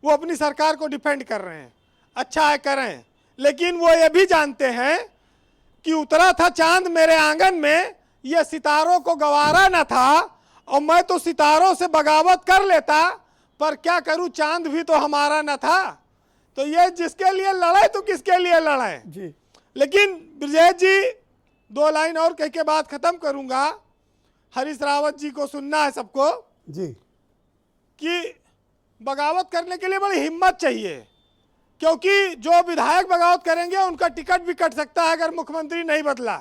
वो अपनी सरकार को डिफेंड कर रहे हैं, अच्छा है करें, लेकिन वो ये भी जानते हैं कि उतरा था चांद मेरे आंगन में, ये सितारों को गवारा न था, और मैं तो सितारों से बगावत कर लेता, पर क्या करूं चांद भी तो हमारा न था। तो ये जिसके लिए लड़े तो किसके लिए लड़े जी। लेकिन ब्रजेश जी, 2 लाइन और कह के बात खत्म करूंगा। हरीश रावत जी को सुनना है सबको जी कि बगावत करने के लिए बड़ी हिम्मत चाहिए, क्योंकि जो विधायक बगावत करेंगे उनका टिकट भी कट सकता है अगर मुख्यमंत्री नहीं बदला,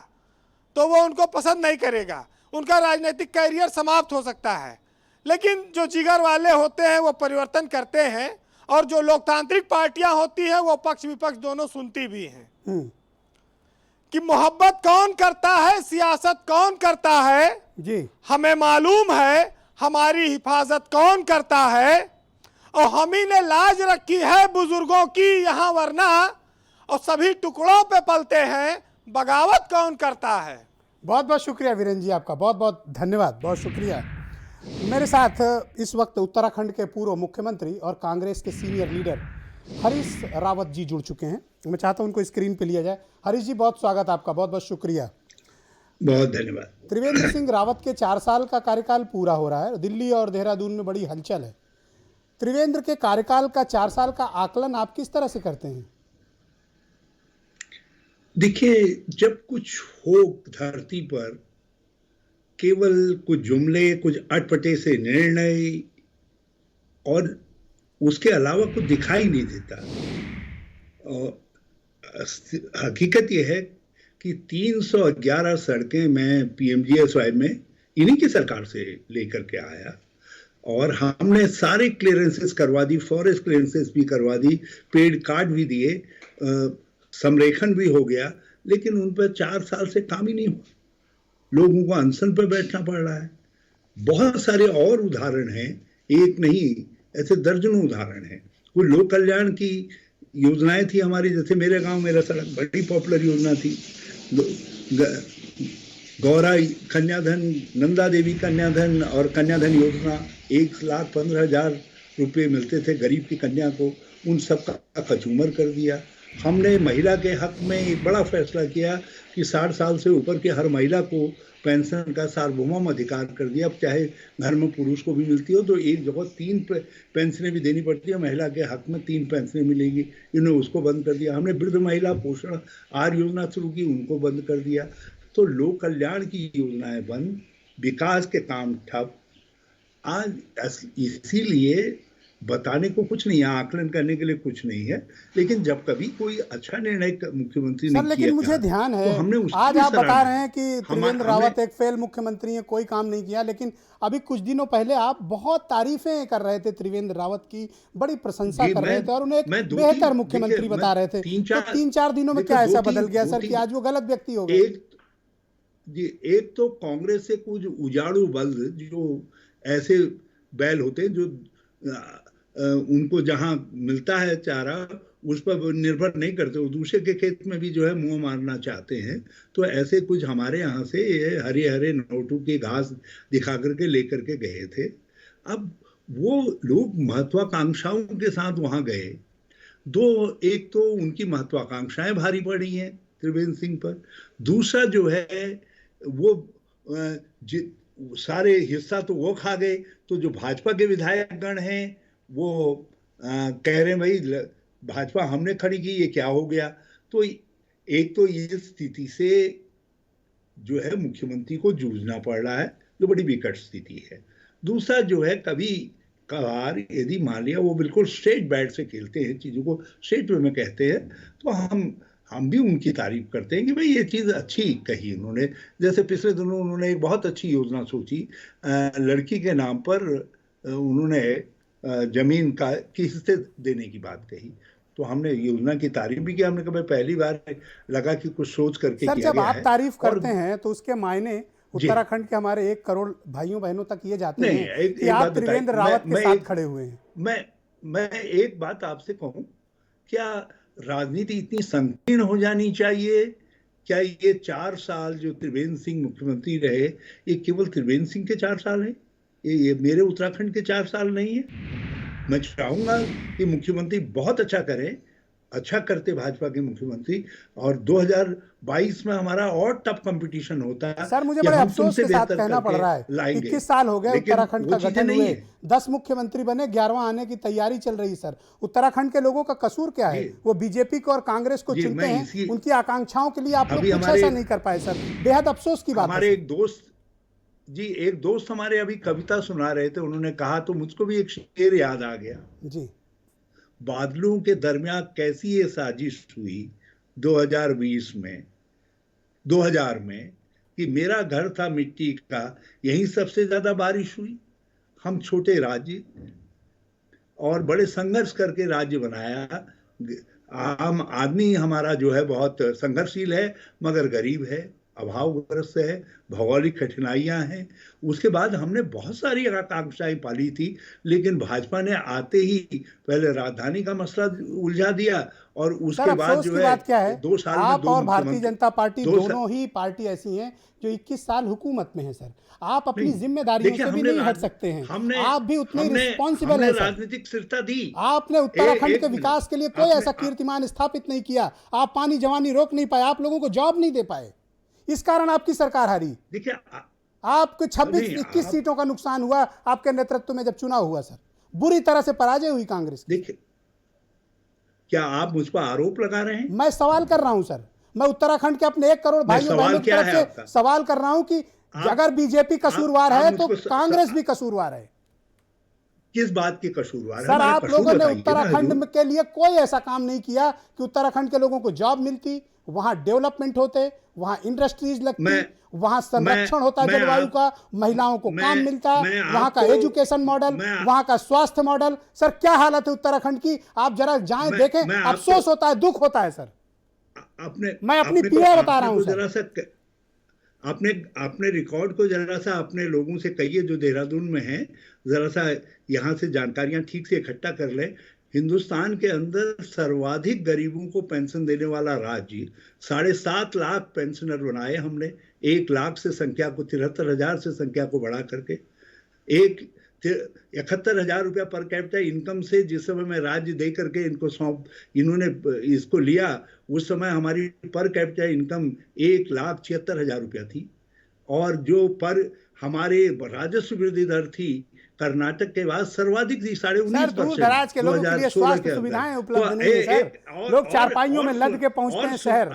तो वो उनको पसंद नहीं करेगा, उनका राजनीतिक कैरियर समाप्त हो सकता है। लेकिन जो जिगर वाले होते हैं वो परिवर्तन करते हैं, और जो लोकतांत्रिक पार्टियां होती हैं वो पक्ष विपक्ष दोनों सुनती भी हैं। कि मोहब्बत कौन करता है, सियासत कौन करता है जी, हमें मालूम है, हमारी हिफाजत कौन करता है, और हम ही ने लाज रखी है बुजुर्गों की यहाँ, वरना और सभी टुकड़ों पे पलते हैं, बगावत कौन करता है। बहुत बहुत शुक्रिया वीरेंद्र जी, आपका बहुत बहुत धन्यवाद, बहुत शुक्रिया। मेरे साथ इस वक्त उत्तराखंड के पूर्व मुख्यमंत्री और कांग्रेस के सीनियर लीडर हरीश रावत जी जुड़ चुके हैं। मैं चाहता हूं उनको स्क्रीन पे लिया जाए। हरीश जी, बहुत स्वागत आपका, बहुत बहुत शुक्रिया। बहुत धन्यवाद। त्रिवेंद्र सिंह रावत के 4 साल का कार्यकाल पूरा हो रहा है। दिल्ली और देहरादून में बड़ी हलचल है। त्रिवेंद्र के कार्यकाल का 4 साल का आकलन आप किस तरह से करते हैं? देखिए, जब कुछ हो धरती पर, केवल कुछ जुमले, कुछ अटपटे से निर्णय और उसके अलावा कुछ दिखाई नहीं देता। और हकीकत यह है कि 311 सड़कें मैं पीएमजीएसवाई में इन्हीं की सरकार से लेकर के आया, और हमने सारे क्लियरेंसेस करवा दी, फॉरेस्ट क्लियरेंसेस भी करवा दी, पेड़ काट भी दिए, संरेखण भी हो गया, लेकिन उन पर 4 साल से काम ही नहीं हुआ। लोगों को अनशन पर बैठना पड़ रहा है। बहुत सारे और उदाहरण हैं, एक नहीं, ऐसे दर्जनों उदाहरण हैं। कुछ लोक कल्याण की योजनाएं थी हमारी, जैसे मेरे गांव मेरा सड़क, बड़ी पॉपुलर योजना थी। गौरा कन्याधन, नंदा देवी कन्याधन और कन्याधन योजना, 1,15,000 रुपये मिलते थे गरीब की कन्या को, उन सब का कचूमर कर दिया। हमने महिला के हक में एक बड़ा फैसला किया कि 60 साल से ऊपर की हर महिला को पेंशन का सार्वभौम अधिकार कर दिया। अब चाहे घर में पुरुष को भी मिलती हो तो एक जगह 3 पेंशनें भी देनी पड़ती है, महिला के हक में 3 पेंशनें मिलेगी, इन्होंने उसको बंद कर दिया। हमने वृद्ध महिला पोषण आहार योजना शुरू की, उनको बंद कर दिया। तो लोक कल्याण की योजनाएं बंद, विकास के काम ठप। आज इसीलिए बताने को कुछ नहीं है, आकलन करने के लिए कुछ नहीं है, लेकिन जब कभी कोई अच्छा निर्णय मुख्यमंत्री ने सर, लेकिन मुझे ध्यान है, तो आज आप बता रहे हैं कि त्रिवेंद्र रावत एक फेल मुख्यमंत्री है, कोई काम नहीं किया, लेकिन अभी कुछ दिनों पहले आप बहुत तारीफें कर रहे थे त्रिवेंद्र रावत की, बड़ी प्रशंसा कर रहे थे और उन्हें एक बेहतर मुख्यमंत्री बता रहे थे। तो 3-4 दिनों में क्या ऐसा बदल गया सर कि आज वो गलत व्यक्ति हो गए? एक तो कांग्रेस से कुछ उजाड़ू बल जो ऐसे बैल होते हैं जो उनको जहां मिलता है चारा उस पर निर्भर नहीं करते, वो दूसरे के खेत में भी जो है मुंह मारना चाहते हैं। तो ऐसे कुछ हमारे यहाँ से हरे हरे नोटों की घास दिखा करके लेकर के गए थे। अब वो लोग महत्वाकांक्षाओं के साथ वहां गए। एक तो उनकी महत्वाकांक्षाएं भारी पड़ी हैं त्रिवेंद्र सिंह पर, दूसरा जो है वो सारे हिस्सा तो वो खा गए। तो जो भाजपा के विधायकगण हैं वो कह रहे हैं भाई भाजपा हमने खड़ी की, ये क्या हो गया। तो एक तो ये स्थिति से जो है मुख्यमंत्री को जूझना पड़ रहा है, जो बड़ी विकट स्थिति है। दूसरा जो है, कभी कभार यदि मान लिया वो बिल्कुल स्ट्रेट बैट से खेलते हैं, चीज़ों को स्ट्रेट वे में कहते हैं, तो हम भी उनकी तारीफ करते हैं कि भाई ये चीज़ अच्छी कही उन्होंने। जैसे पिछले दिनों उन्होंने एक बहुत अच्छी योजना सोची, लड़की के नाम पर उन्होंने जमीन का किस्तें देने की बात कही, तो हमने योजना की तारीफ भी की। हमने कहा पहली बार लगा कि कुछ सोच करके सर, किया जब आप तारीफ करते हैं तो उसके मायने उत्तराखंड के हमारे 1 करोड़ भाइयों बहनों तक ये जाते हैं कि आप त्रिवेंद्र रावत के साथ खड़े हुए हैं। मैं एक बात आपसे कहूं, क्या राजनीति इतनी संकीर्ण हो जानी चाहिए? क्या ये 4 साल जो त्रिवेंद्र सिंह मुख्यमंत्री रहे, ये केवल त्रिवेंद्र सिंह के 4 साल हैं? ये मेरे उत्तराखंड के 4 साल नहीं है? मैं चाहूंगा कि मुख्यमंत्री बहुत अच्छा करें, अच्छा करते भाजपा के मुख्यमंत्री, और 2022 में हमारा और टफ कंपटीशन होता है। सर, मुझे बड़े अफसोस के साथ कहना पड़ रहा है, 21 साल हो गए उत्तराखंड का गठन हुए, 10 मुख्यमंत्री बने, 11वां आने की तैयारी चल रही। सर, उत्तराखंड के लोगों का कसूर क्या है? वो बीजेपी को और कांग्रेस को चुनते हैं, उनकी आकांक्षाओं के लिए आप लोग कुछ ऐसा नहीं कर पाए। सर, बेहद अफसोस की बात है। हमारे एक दोस्त हमारे अभी कविता सुना रहे थे, उन्होंने कहा तो मुझको भी एक शेर याद आ गया जी। बादलों के दरमियान कैसी ये साजिश हुई 2000 में कि मेरा घर था मिट्टी का, यहीं सबसे ज्यादा बारिश हुई। हम छोटे राज्य और बड़े संघर्ष करके राज्य बनाया। आम आदमी हमारा जो है बहुत संघर्षशील है, मगर गरीब है। अभावग्रस्त है, भौगोलिक कठिनाइयां हैं। उसके बाद हमने बहुत सारी आकांक्षाएं पाली थी, लेकिन भाजपा ने आते ही पहले राजधानी का मसला उलझा दिया और उसके बाद अफसोस जो की है बात क्या है, 2 साल में आप 2 और भारतीय मुख्यमंत्री, जनता पार्टी 2 दोनों ही पार्टी ऐसी हैं जो 21 साल हुकूमत में है सर। आप अपनी नहीं, जिम्मेदारियों देखिए, से भी हमने नहीं हट राज- सकते हैं, हमने आप भी उतने हमने रिस्पॉन्सिबल हमने हैं सर। राजनीतिक स्थिरता दी। आपने उत्तराखंड एक के मिनट, विकास के लिए कोई आपने- ऐसा कीर्तिमान स्थापित नहीं किया, आप पानी जवानी रोक नहीं पाए, आप लोगों को जॉब नहीं दे पाए, इस कारण आपकी सरकार हारी। देखिए आपको 26 नहीं, 21 आप- सीटों का नुकसान हुआ आपके नेतृत्व में जब चुनाव हुआ सर, बुरी तरह से पराजय हुई कांग्रेस की। देखिए, क्या आप मुझ पर आरोप लगा रहे हैं? मैं सवाल कर रहा हूं सर, मैं उत्तराखंड के अपने 1 करोड़ भाइयों सवाल बहनों की क्या तरफ है आपका? से सवाल कर रहा हूं कि अगर बीजेपी कसूरवार आप है तो मुझको कांग्रेस भी कसूरवार है। किस बात की कसूरवार है? सर, हमारा आप कसूर लोगों ने बताइए ना, उत्तराखंड हजूर। के लिए कोई ऐसा काम नहीं किया कि उत्तराखंड के लोगों को जॉब मिलती, वहां डेवलपमेंट होते, वहां इंडस्ट्रीज लगती, वहां संरक्षण होता जलवायु का, महिलाओं को काम मिलता, वहां का एजुकेशन मॉडल, वहां का स्वास्थ्य मॉडल। सर, क्या हालत है उत्तराखंड की, आप जरा जाएं देखें, अफसोस होता है, दुख होता है सर। मैं अपनी पीड़ा बता रहा हूं सर। जरा सा अपने रिकॉर्ड को जरा सा अपने लोगों से कहिए जो देहरादून में हैं, जरा सा यहाँ से जानकारियां ठीक से इकट्ठा कर लें। हिंदुस्तान के अंदर सर्वाधिक गरीबों को पेंशन देने वाला राज्य, 7.5 लाख पेंशनर बनाए हमने, 1 लाख से संख्या को 73,000 से संख्या को बढ़ा करके 71,000 रुपया पर कैपिटा इनकम से जिस समय मैं राज्य दे करके इन्होंने इसको लिया, उस समय हमारी पर कैपिटा इनकम 1,76,000 रुपया थी। और जो पर हमारे राजस्व वृद्धि दर थी कर्नाटक के बाद सर्वाधिक थी, 19.5%। दूर दराज के लोगों के लिए स्वास्थ्य सुविधाएं उपलब्ध नहीं है सर, लोग चारपाइयों में लद के पहुंचते हैं शहर।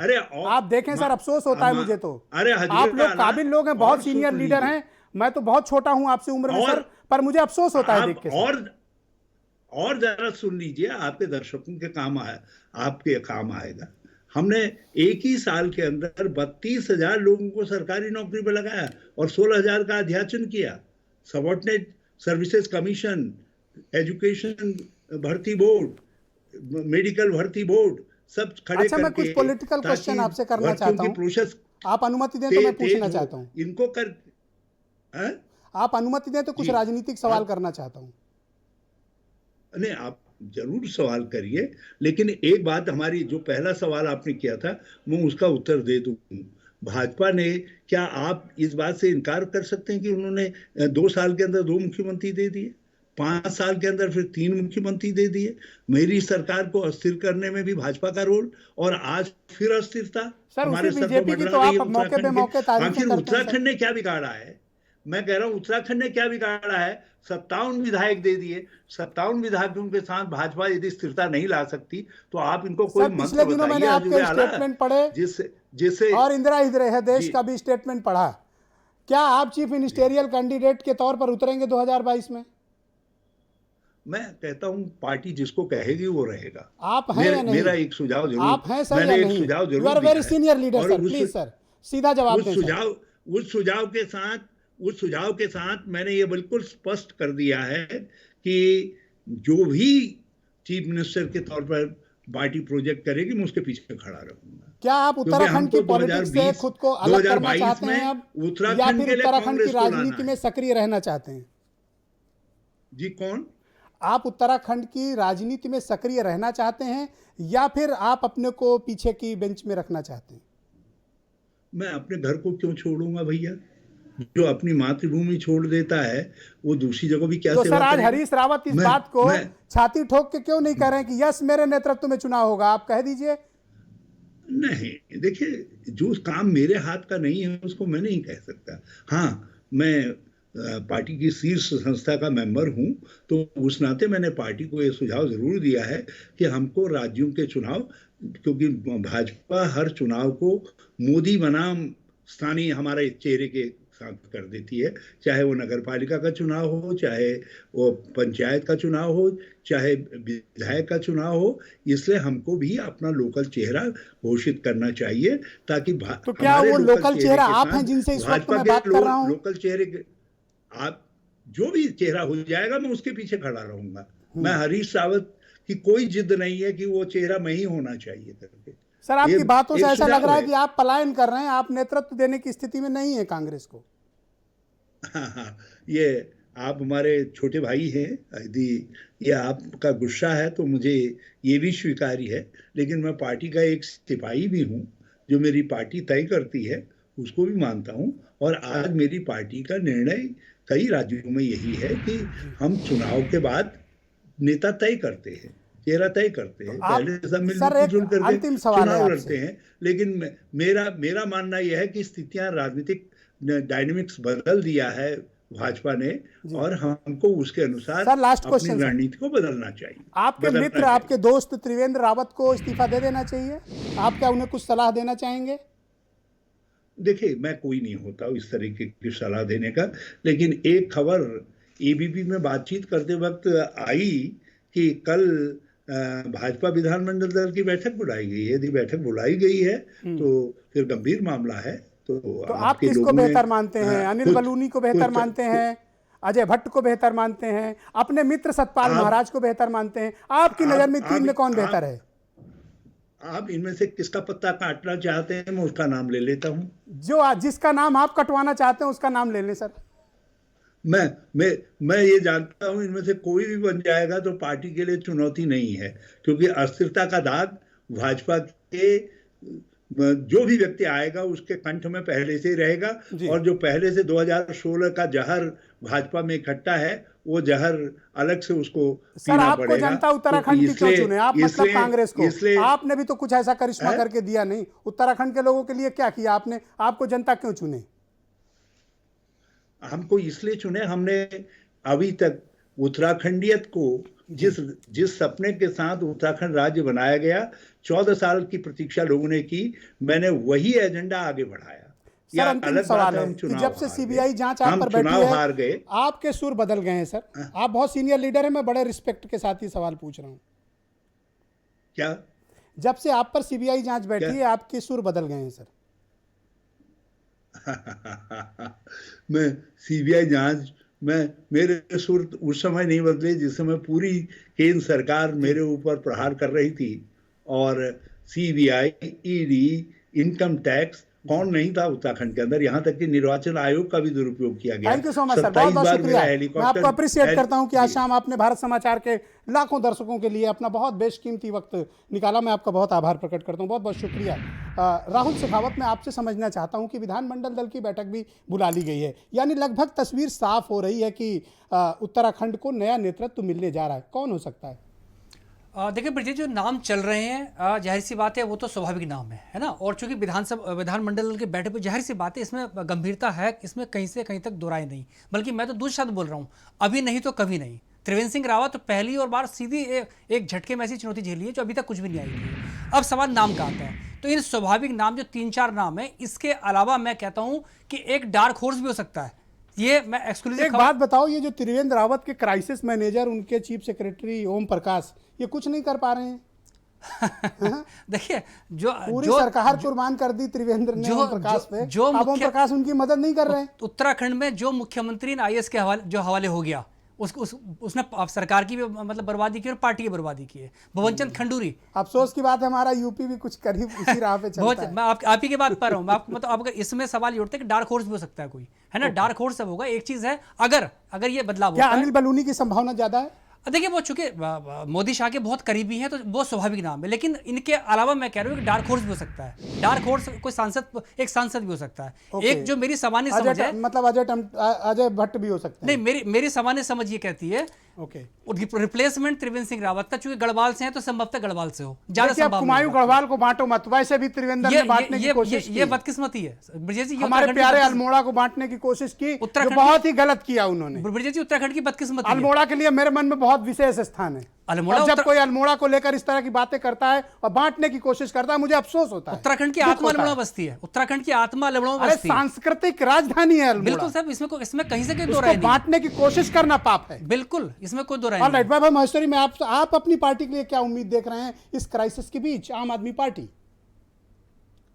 आप देखें सर, अफसोस होता है मुझे तो। आप लोग काबिल लोग हैं, बहुत सीनियर लीडर हैं, मैं तो बहुत छोटा हूं आपसे उम्र में सर, पर मुझे अफसोस होता है देख के। और जरा सुन लीजिए, आपके दर्शकों के काम आपके काम आएगा। हमने एक ही साल के अंदर 32,000 लोगों को सरकारी नौकरी पर लगाया और 16,000 का अध्याचन किया। सबऑर्डिनेट सर्विसेज कमीशन, एजुकेशन भर्ती बोर्ड, मेडिकल भर्ती बोर्ड सब खड़े अच्छा, मैं कुछ पॉलिटिकल क्वेश्चन आपसे करना चाहता हूं, आप अनुमति दें तो मैं पूछना चाहता हूं। इनको कर आप अनुमति दें तो कुछ राजनीतिक सवाल करना चाहता हूं। नहीं, आप जरूर सवाल करिए, लेकिन एक बात, हमारी जो पहला सवाल आपने किया था मैं उसका उत्तर दे दूं। भाजपा ने, क्या आप इस बात से इनकार कर सकते हैं कि उन्होंने 2 साल के अंदर 2 मुख्यमंत्री दे दिए, 5 साल के अंदर फिर 3 मुख्यमंत्री दे दिए? मेरी सरकार को अस्थिर करने में भी भाजपा का रोल, और आज फिर अस्थिरता हमारे सर पर मंडरा रही है उत्तराखंड। आखिर उत्तराखंड ने क्या बिगाड़ा है? मैं कह रहा हूं उत्तराखंड ने क्या बिगाड़ा है? 57 विधायक दे दिए, 57 विधायकों के साथ भाजपा यदि स्थिरता नहीं ला सकती तो आप इनको कोई मंत्र बताइए। आपके स्टेटमेंट पढ़े जिससे और इंदिरा हृदय देश का भी स्टेटमेंट पढ़ा, क्या आप चीफ मिनिस्टेरियल कैंडिडेट के तौर पर उतरेंगे 2022 में? मैं कहता हूं पार्टी जिसको कहेगी वो रहेगा। आप हैं या नहीं? मेरा एक सुझाव जरूर, आप हैं सर मैंने या एक नहीं? सुझाव जरूर you are very senior leader sir, please sir सीधा जवाब दें। उस सुझाव के साथ मैंने ये बिल्कुल स्पष्ट कर दिया है कि जो भी चीफ मिनिस्टर के तौर पर पार्टी प्रोजेक्ट करेगी मैं उसके पीछे खड़ा रहूंगा। क्या आप उत्तराखंड की पॉलिटिक्स से खुद को अलग करना चाहते हैं अब, या फिर उत्तराखंड की राजनीति में सक्रिय रहना चाहते हैं? जी कौन? आप उत्तराखंड की राजनीति में सक्रिय रहना चाहते हैं या फिर आप अपने को पीछे की बेंच में रखना चाहते हैं? मैं अपने घर को क्यों छोड़ूंगा भैया? जो अपनी मातृभूमि छोड़ देता है वो दूसरी जगह भी क्या तो सेवा सर, आज करेगा? हरीश रावत इस बात को छाती ठोक के क्यों नहीं कह रहे हैं कि यस मेरे नेतृत्व में चुनाव होगा? आप कह दीजिए। नहीं, देखिए, जो काम मेरे हाथ का नहीं है उसको मैं नहीं कह सकता। हाँ, मैं पार्टी की शीर्ष संस्था का मेंबर हूं, तो उस नाते मैंने पार्टी को ये सुझाव जरूर दिया है कि हमको राज्यों के चुनाव, क्योंकि भाजपा हर चुनाव को मोदी बनाम स्थानीय हमारे चेहरे के साथ कर देती है, चाहे वो नगर पालिका का चुनाव हो, चाहे वो पंचायत का चुनाव हो, चाहे विधायक का चुनाव हो। इसलिए हमको भी अपना लोकल चेहरा घोषित करना चाहिए, ताकि तो क्या वो लोकल चेहरा आप हैं जिनसे इस वक्त मैं बात कर रहा हूं? लोकल चेहरे के आप जो भी चेहरा हो जाएगा मैं उसके पीछे खड़ा रहूंगा। मैं हरीश रावत की कोई जिद नहीं है कि वो चेहरा मैं ही होना चाहिए करके। सर आपकी ये बातों से एक ऐसा लग सुझाव रहा है है। कि आप पलायन कर रहे हैं, आप नेतृत्व देने की स्थिति में नहीं है कांग्रेस को। हाँ, ये आप हमारे छोटे भाई हैं, यदि ये आपका गुस्सा है तो मुझे ये भी स्वीकार्य है, लेकिन मैं पार्टी का एक सिपाही भी हूँ। जो मेरी पार्टी तय करती है उसको भी मानता हूँ, और आज मेरी पार्टी का निर्णय कई राज्यों में यही है कि हम चुनाव के बाद नेता तय करते हैं, चेहरा तय करते हैं। आप- पहले सब सर, एक मिलजुल करके अंतिम सवाल है चुनाव आपसे। लड़ते हैं, लेकिन मेरा मानना यह है कि स्थितियां, राजनीतिक डायनेमिक्स बदल दिया है भाजपा ने, और हमको उसके अनुसार सर, लास्ट अपनी क्वेश्चन सर। रणनीति को बदलना चाहिए। आपके बदलना मित्र, चाहिए। आपके दोस्त त्रिवेंद्र रावत को इस्तीफा दे देना चाहिए? आप क्या उन्हें कुछ सलाह देना चाहेंगे? देखिए, मैं कोई नहीं होता इस तरीके की सलाह देने का, लेकिन एक खबर एबीपी में बातचीत करते वक्त आई कि कल भाजपा विधानमंडल दल की बैठक बुलाई गई है। यदि बैठक बुलाई गई है तो फिर गंभीर मामला है। तो आप आपके किसको लोगों ने, बेहतर मानते हैं? अनिल खुद- बलूनी को बेहतर खुद- मानते हैं, अजय भट्ट को बेहतर मानते हैं, अपने मित्र सतपाल महाराज को बेहतर मानते हैं? आपकी नजर में तीन में कौन बेहतर है? आप इनमें से किसका पत्ता काटना चाहते हैं, मैं उसका नाम ले लेता हूं। जिसका नाम आप कटवाना चाहते हैं उसका नाम ले लें सर। मैं ये जानता हूं, इनमें से कोई भी बन जाएगा तो पार्टी के लिए चुनौती नहीं है, क्योंकि अस्थिरता का दाग भाजपा के जो भी व्यक्ति आएगा उसके कंठ में पहले से ही रहेगा, और जो पहले से 2016 का जहर भाजपा में इकट्ठा है, वो जहर अलग से उसको सर, पीना आपको पड़ेगा। जनता उत्तराखंड की क्यों चुने? आप मतलब कांग्रेस को, इसलिए आपने भी तो कुछ ऐसा करिश्मा करके दिया नहीं। उत्तराखंड के लोगों के लिए क्या किया आपने? आपको जनता क्यों चुने? हमको इसलिए चुने, हमने अभी तक उत्तराखंडियत को जिस सपने के साथ उत्तराखंड राज्य बनाया गया, 14 साल की प्रतीक्षा लोगों ने की, मैंने वही एजेंडा आगे बढ़ाया। सर, अंतिम सवाल है कि जब से सीबीआई जांच आप पर बैठी है, हार गए, आपके सुर बदल गए हैं सर। आप बहुत सीनियर लीडर हैं, मैं बड़े रिस्पेक्ट के साथ ही सवाल पूछ रहा हूं। क्या? जब से आप पर सीबीआई जांच बैठी है, आपके सुर बदल गए हैं सर। मैं सीबीआई जांच में, मेरे सुर उस समय नहीं बदले जिस समय पूरी केंद्र सरकार मेरे ऊपर प्रहार कर रही थी, और सीबीआई, ईडी, इनकम टैक्स, कौन नहीं था उत्तराखंड के अंदर, यहाँ तक कि निर्वाचन आयोग का भी दुरुपयोग किया गया। Thank you so much sir, बहुत बहुत शुक्रिया। मैं हेलीकॉप्टर आपको अप्रिशिएट करता हूं कि आज शाम आपने भारत समाचार के लाखों दर्शकों के लिए अपना बहुत बेशकीमती वक्त निकाला। मैं आपका बहुत आभार प्रकट करता हूं, बहुत बहुत शुक्रिया। राहुल शेखावत, मैं आपसे समझना चाहता हूं कि विधानमंडल दल की बैठक भी बुला ली गई है, यानी लगभग तस्वीर साफ हो रही है कि उत्तराखंड को नया नेतृत्व मिलने जा रहा है। कौन हो सकता है? देखिए ब्रजेश, जो नाम चल रहे हैं, जाहिर सी बात है वो तो स्वाभाविक नाम है ना। और चूंकि विधानमंडल के बैठक पर जाहिर सी बात है, इसमें गंभीरता है, इसमें कहीं से कहीं तक दो राय नहीं। बल्कि मैं तो दूसरे शब्द बोल रहा हूँ, अभी नहीं तो कभी नहीं। त्रिवेंद्र सिंह रावत पहली और बार सीधी एक झटके में ऐसी चुनौती झेली है जो अभी तक कुछ भी नहीं आई थी। अब सवाल नाम का आता है, तो इन स्वाभाविक नाम जो 3-4 नाम है, इसके अलावा मैं कहता हूँ कि एक डार्क हॉर्स भी हो सकता है। ये मैं एक्सक्लूसिव एक बात बताओ, ये जो त्रिवेंद्र रावत के क्राइसिस मैनेजर, उनके चीफ सेक्रेटरी ओम प्रकाश, ये कुछ नहीं कर पा रहे हैं? देखिए, जो पूरी सरकार कुर्बान कर दी त्रिवेंद्र ने ओम प्रकाश पे, अब ओम प्रकाश उनकी मदद नहीं कर रहे हैं। उत्तराखंड में जो मुख्यमंत्री आईएएस के हवाले हो गया, उसने सरकार की भी मतलब बर्बादी की और पार्टी की बर्बादी की है। भवनचंद खंडूरी, अफसोस की बात है, हमारा यूपी भी कुछ करीब उसी राह पे चलता है। मैं आप ही की बात कर रहा हूँ। मतलब अब अगर इसमें सवाल ये उठता है कि डार्क हॉर्स भी हो सकता है कोई, है ना। डार्क हॉर्स सब होगा। एक चीज है, अगर ये बदलाव क्या होता है, अनिल बलूनी की संभावना ज्यादा है? देखिए, वो चूंकि मोदी शाह के बहुत करीबी हैं तो बहुत स्वाभाविक नाम है, लेकिन इनके अलावा मैं कह रहा हूँ कि डार्क हॉर्स भी हो सकता है। डार्क हॉर्स कोई एक सांसद भी हो सकता है। एक जो मेरी सामान्य समझ है, मतलब अजय भट्ट भी हो सकता है। नहीं, मेरी सामान्य समझ ये कहती है रिप्लेसमेंट त्रिवेंद्र सिंह रावत का, चूंकि गढ़वाल से है तो संभवतः गढ़वाल से हो। ज्यादा कुमायूं गढ़वाल को बांटो मत, वैसे भी त्रिवेंद्र ने बांटने की कोशिश की। ये बदकिस्मती है ब्रजेश जी, हमारे प्यारे अल्मोड़ा को बांटने की कोशिश की, जो बहुत ही गलत किया उन्होंने। ब्रजेश जी, उत्तराखंड की बदकिस्मती। अल्मोड़ा के लिए मेरे मन में बहुत विशेष स्थान है। और जब कोई अल्मोड़ा को लेकर इस तरह की बातें करता है और बांटने की कोशिश करता है, मुझे अफसोस होता है। उत्तराखंड की आत्मा अल्मोड़ा बस्ती है। उत्तराखंड की आत्मा अल्मोड़ा बस्ती है। सांस्कृतिक राजधानी है अल्मोड़ा। बिल्कुल साहब, इसमें कहीं से कहीं दो राय नहीं। बांटने की कोशिश करना पाप है। बिल्कुल, इसमें कोई दो राय नहीं। भाई महेश्वरी में आप अपनी पार्टी के लिए क्या उम्मीद देख रहे हैं इस क्राइसिस के बीच? आम आदमी पार्टी।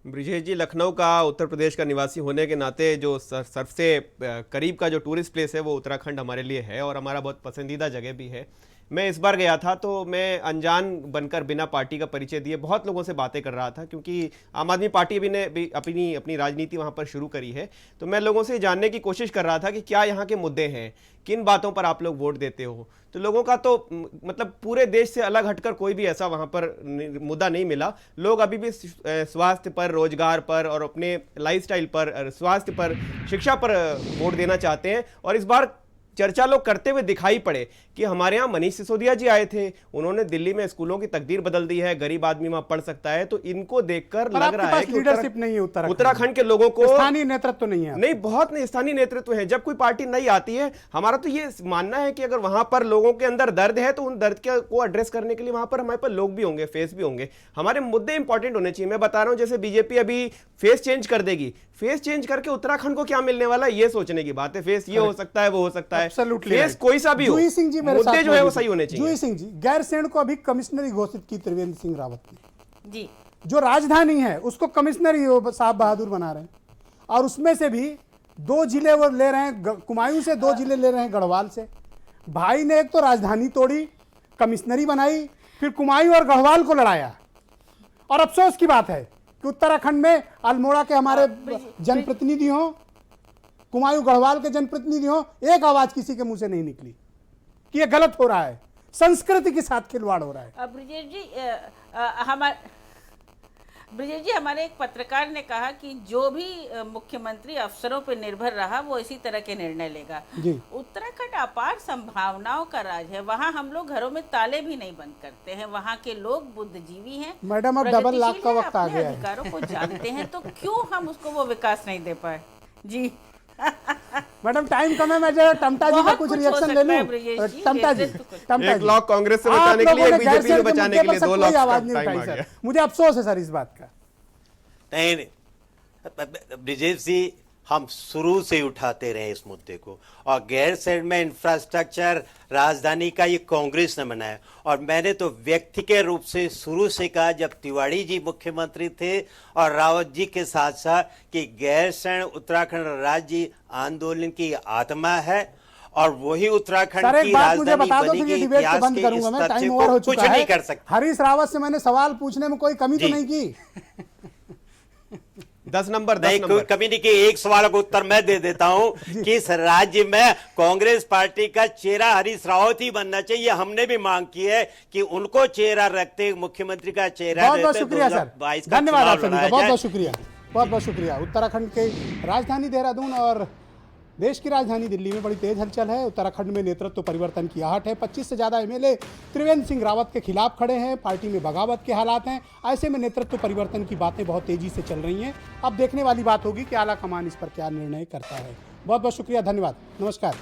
ब्रिजेश जी, लखनऊ का, उत्तर प्रदेश का निवासी होने के नाते जो सबसे करीब का जो टूरिस्ट प्लेस है वो उत्तराखंड हमारे लिए है और हमारा बहुत पसंदीदा जगह भी है। मैं इस बार गया था तो मैं अनजान बनकर बिना पार्टी का परिचय दिए बहुत लोगों से बातें कर रहा था, क्योंकि आम आदमी पार्टी भी ने भी अपनी राजनीति वहाँ पर शुरू करी है। तो मैं लोगों से जानने की कोशिश कर रहा था कि क्या यहाँ के मुद्दे हैं, किन बातों पर आप लोग वोट देते हो। तो लोगों का तो मतलब पूरे देश से अलग हटकर कोई भी ऐसा वहाँ पर मुद्दा नहीं मिला। लोग अभी भी स्वास्थ्य पर, रोजगार पर और अपने लाइफस्टाइल पर, स्वास्थ्य पर, शिक्षा पर वोट देना चाहते हैं। और इस बार चर्चा लोग करते हुए दिखाई पड़े कि हमारे यहाँ मनीष सिसोदिया जी आए थे, उन्होंने दिल्ली में स्कूलों की तकदीर बदल दी है, गरीब आदमी वहां पढ़ सकता है। तो इनको देखकर लग रहा है कि लीडरशिप नहीं है उत्तराखंड के लोगों को, स्थानीय नेतृत्व नहीं है। नहीं, बहुत नहीं स्थानीय नेतृत्व है। जब कोई पार्टी नई आती है, हमारा तो ये मानना है कि अगर वहां पर लोगों के अंदर दर्द है तो उन दर्द को एड्रेस करने के लिए वहां पर हमारे पास लोग भी होंगे, फेस भी होंगे। हमारे मुद्दे इंपॉर्टेंट होने चाहिए। मैं बता रहा हूं, जैसे बीजेपी अभी फेस चेंज कर देगी, फेस चेंज करके उत्तराखंड को क्या मिलने वाला है ये सोचने की बात है। फेस ये हो सकता है, वो हो सकता है, फेस कोई सा भी हो, जूही सिंह जी मेरे मुद्दे साथ जो है वो सही होने चाहिए। जूही सिंह जी, गैरसैंण को अभी कमिश्नरी घोषित की त्रिवेंद्र सिंह रावत ने जी। जो राजधानी है उसको कमिश्नरी साहब बहादुर बना रहे हैं, और उसमें से भी 2 जिले वो ले रहे हैं, कुमायूं से 2 जिले ले रहे हैं, गढ़वाल से। भाई ने एक तो राजधानी तोड़ी, कमिश्नरी बनाई, फिर कुमायूं और गढ़वाल को लड़ाया। और अफसोस की बात है कि उत्तराखंड में अल्मोड़ा के हमारे जनप्रतिनिधि हों, कुमायूं गढ़वाल के जनप्रतिनिधि हों, एक आवाज किसी के मुंह से नहीं निकली कि ये गलत हो रहा है, संस्कृति के साथ खिलवाड़ हो रहा है। ब्रिजेश जी, हमारे एक पत्रकार ने कहा कि जो भी मुख्यमंत्री अफसरों पर निर्भर रहा वो इसी तरह के निर्णय लेगा। उत्तराखंड अपार संभावनाओं का राज है, वहाँ हम लोग घरों में ताले भी नहीं बंद करते हैं। वहाँ के लोग बुद्धिजीवी हैं, मैडम, अब डबल लाख का वक्त आ गया है, अधिकारों को जानते हैं, तो क्यों हम उसको वो विकास नहीं दे पाए? जी मैडम, टाइम कम है, मैं जरा टमटा जी का कुछ रिएक्शन ले लूं। टमटा जी, 1 लाख कांग्रेस से बचाने के लिए, बीजेपी से बचाने के लिए 2 लाख आवाज नहीं उठाई सर। मुझे अफसोस है सर इस बात का। नहीं, ब्रिजेश जी, हम शुरू से उठाते रहे इस मुद्दे को, और गैरसैंण में इंफ्रास्ट्रक्चर राजधानी का ये कांग्रेस ने बनाया। और मैंने तो व्यक्ति के रूप से शुरू से कहा, जब तिवारी जी मुख्यमंत्री थे और रावत जी के साथ साथ, कि गैरसैंण उत्तराखंड राज्य आंदोलन की आत्मा है, और वही उत्तराखंड की राजधानी बनेगी। इतिहास के इस तथ्य को कुछ नहीं कर सकते। हरीश रावत से मैंने सवाल पूछने में कोई कमी तो नहीं की। 10 नंबर नहीं, कोई कमी नहीं की। एक सवाल का उत्तर मैं दे देता हूं कि इस राज्य में कांग्रेस पार्टी का चेहरा हरीश रावत ही बनना चाहिए। हमने भी मांग की है कि उनको चेहरा रखते, मुख्यमंत्री का चेहरा बहुत बहुत शुक्रिया सर, धन्यवाद आप सभी का, बहुत बहुत शुक्रिया, बहुत बहुत शुक्रिया। उत्तराखंड के राजधानी देहरादून और देश की राजधानी दिल्ली में बड़ी तेज हलचल है। उत्तराखंड में नेतृत्व परिवर्तन की आहट है। 25 से ज़्यादा एमएलए त्रिवेंद्र सिंह रावत के खिलाफ खड़े हैं। पार्टी में बगावत के हालात हैं। ऐसे में नेतृत्व परिवर्तन की बातें बहुत तेजी से चल रही हैं। अब देखने वाली बात होगी कि आला कमान इस पर क्या निर्णय करता है। बहुत बहुत शुक्रिया, धन्यवाद, नमस्कार।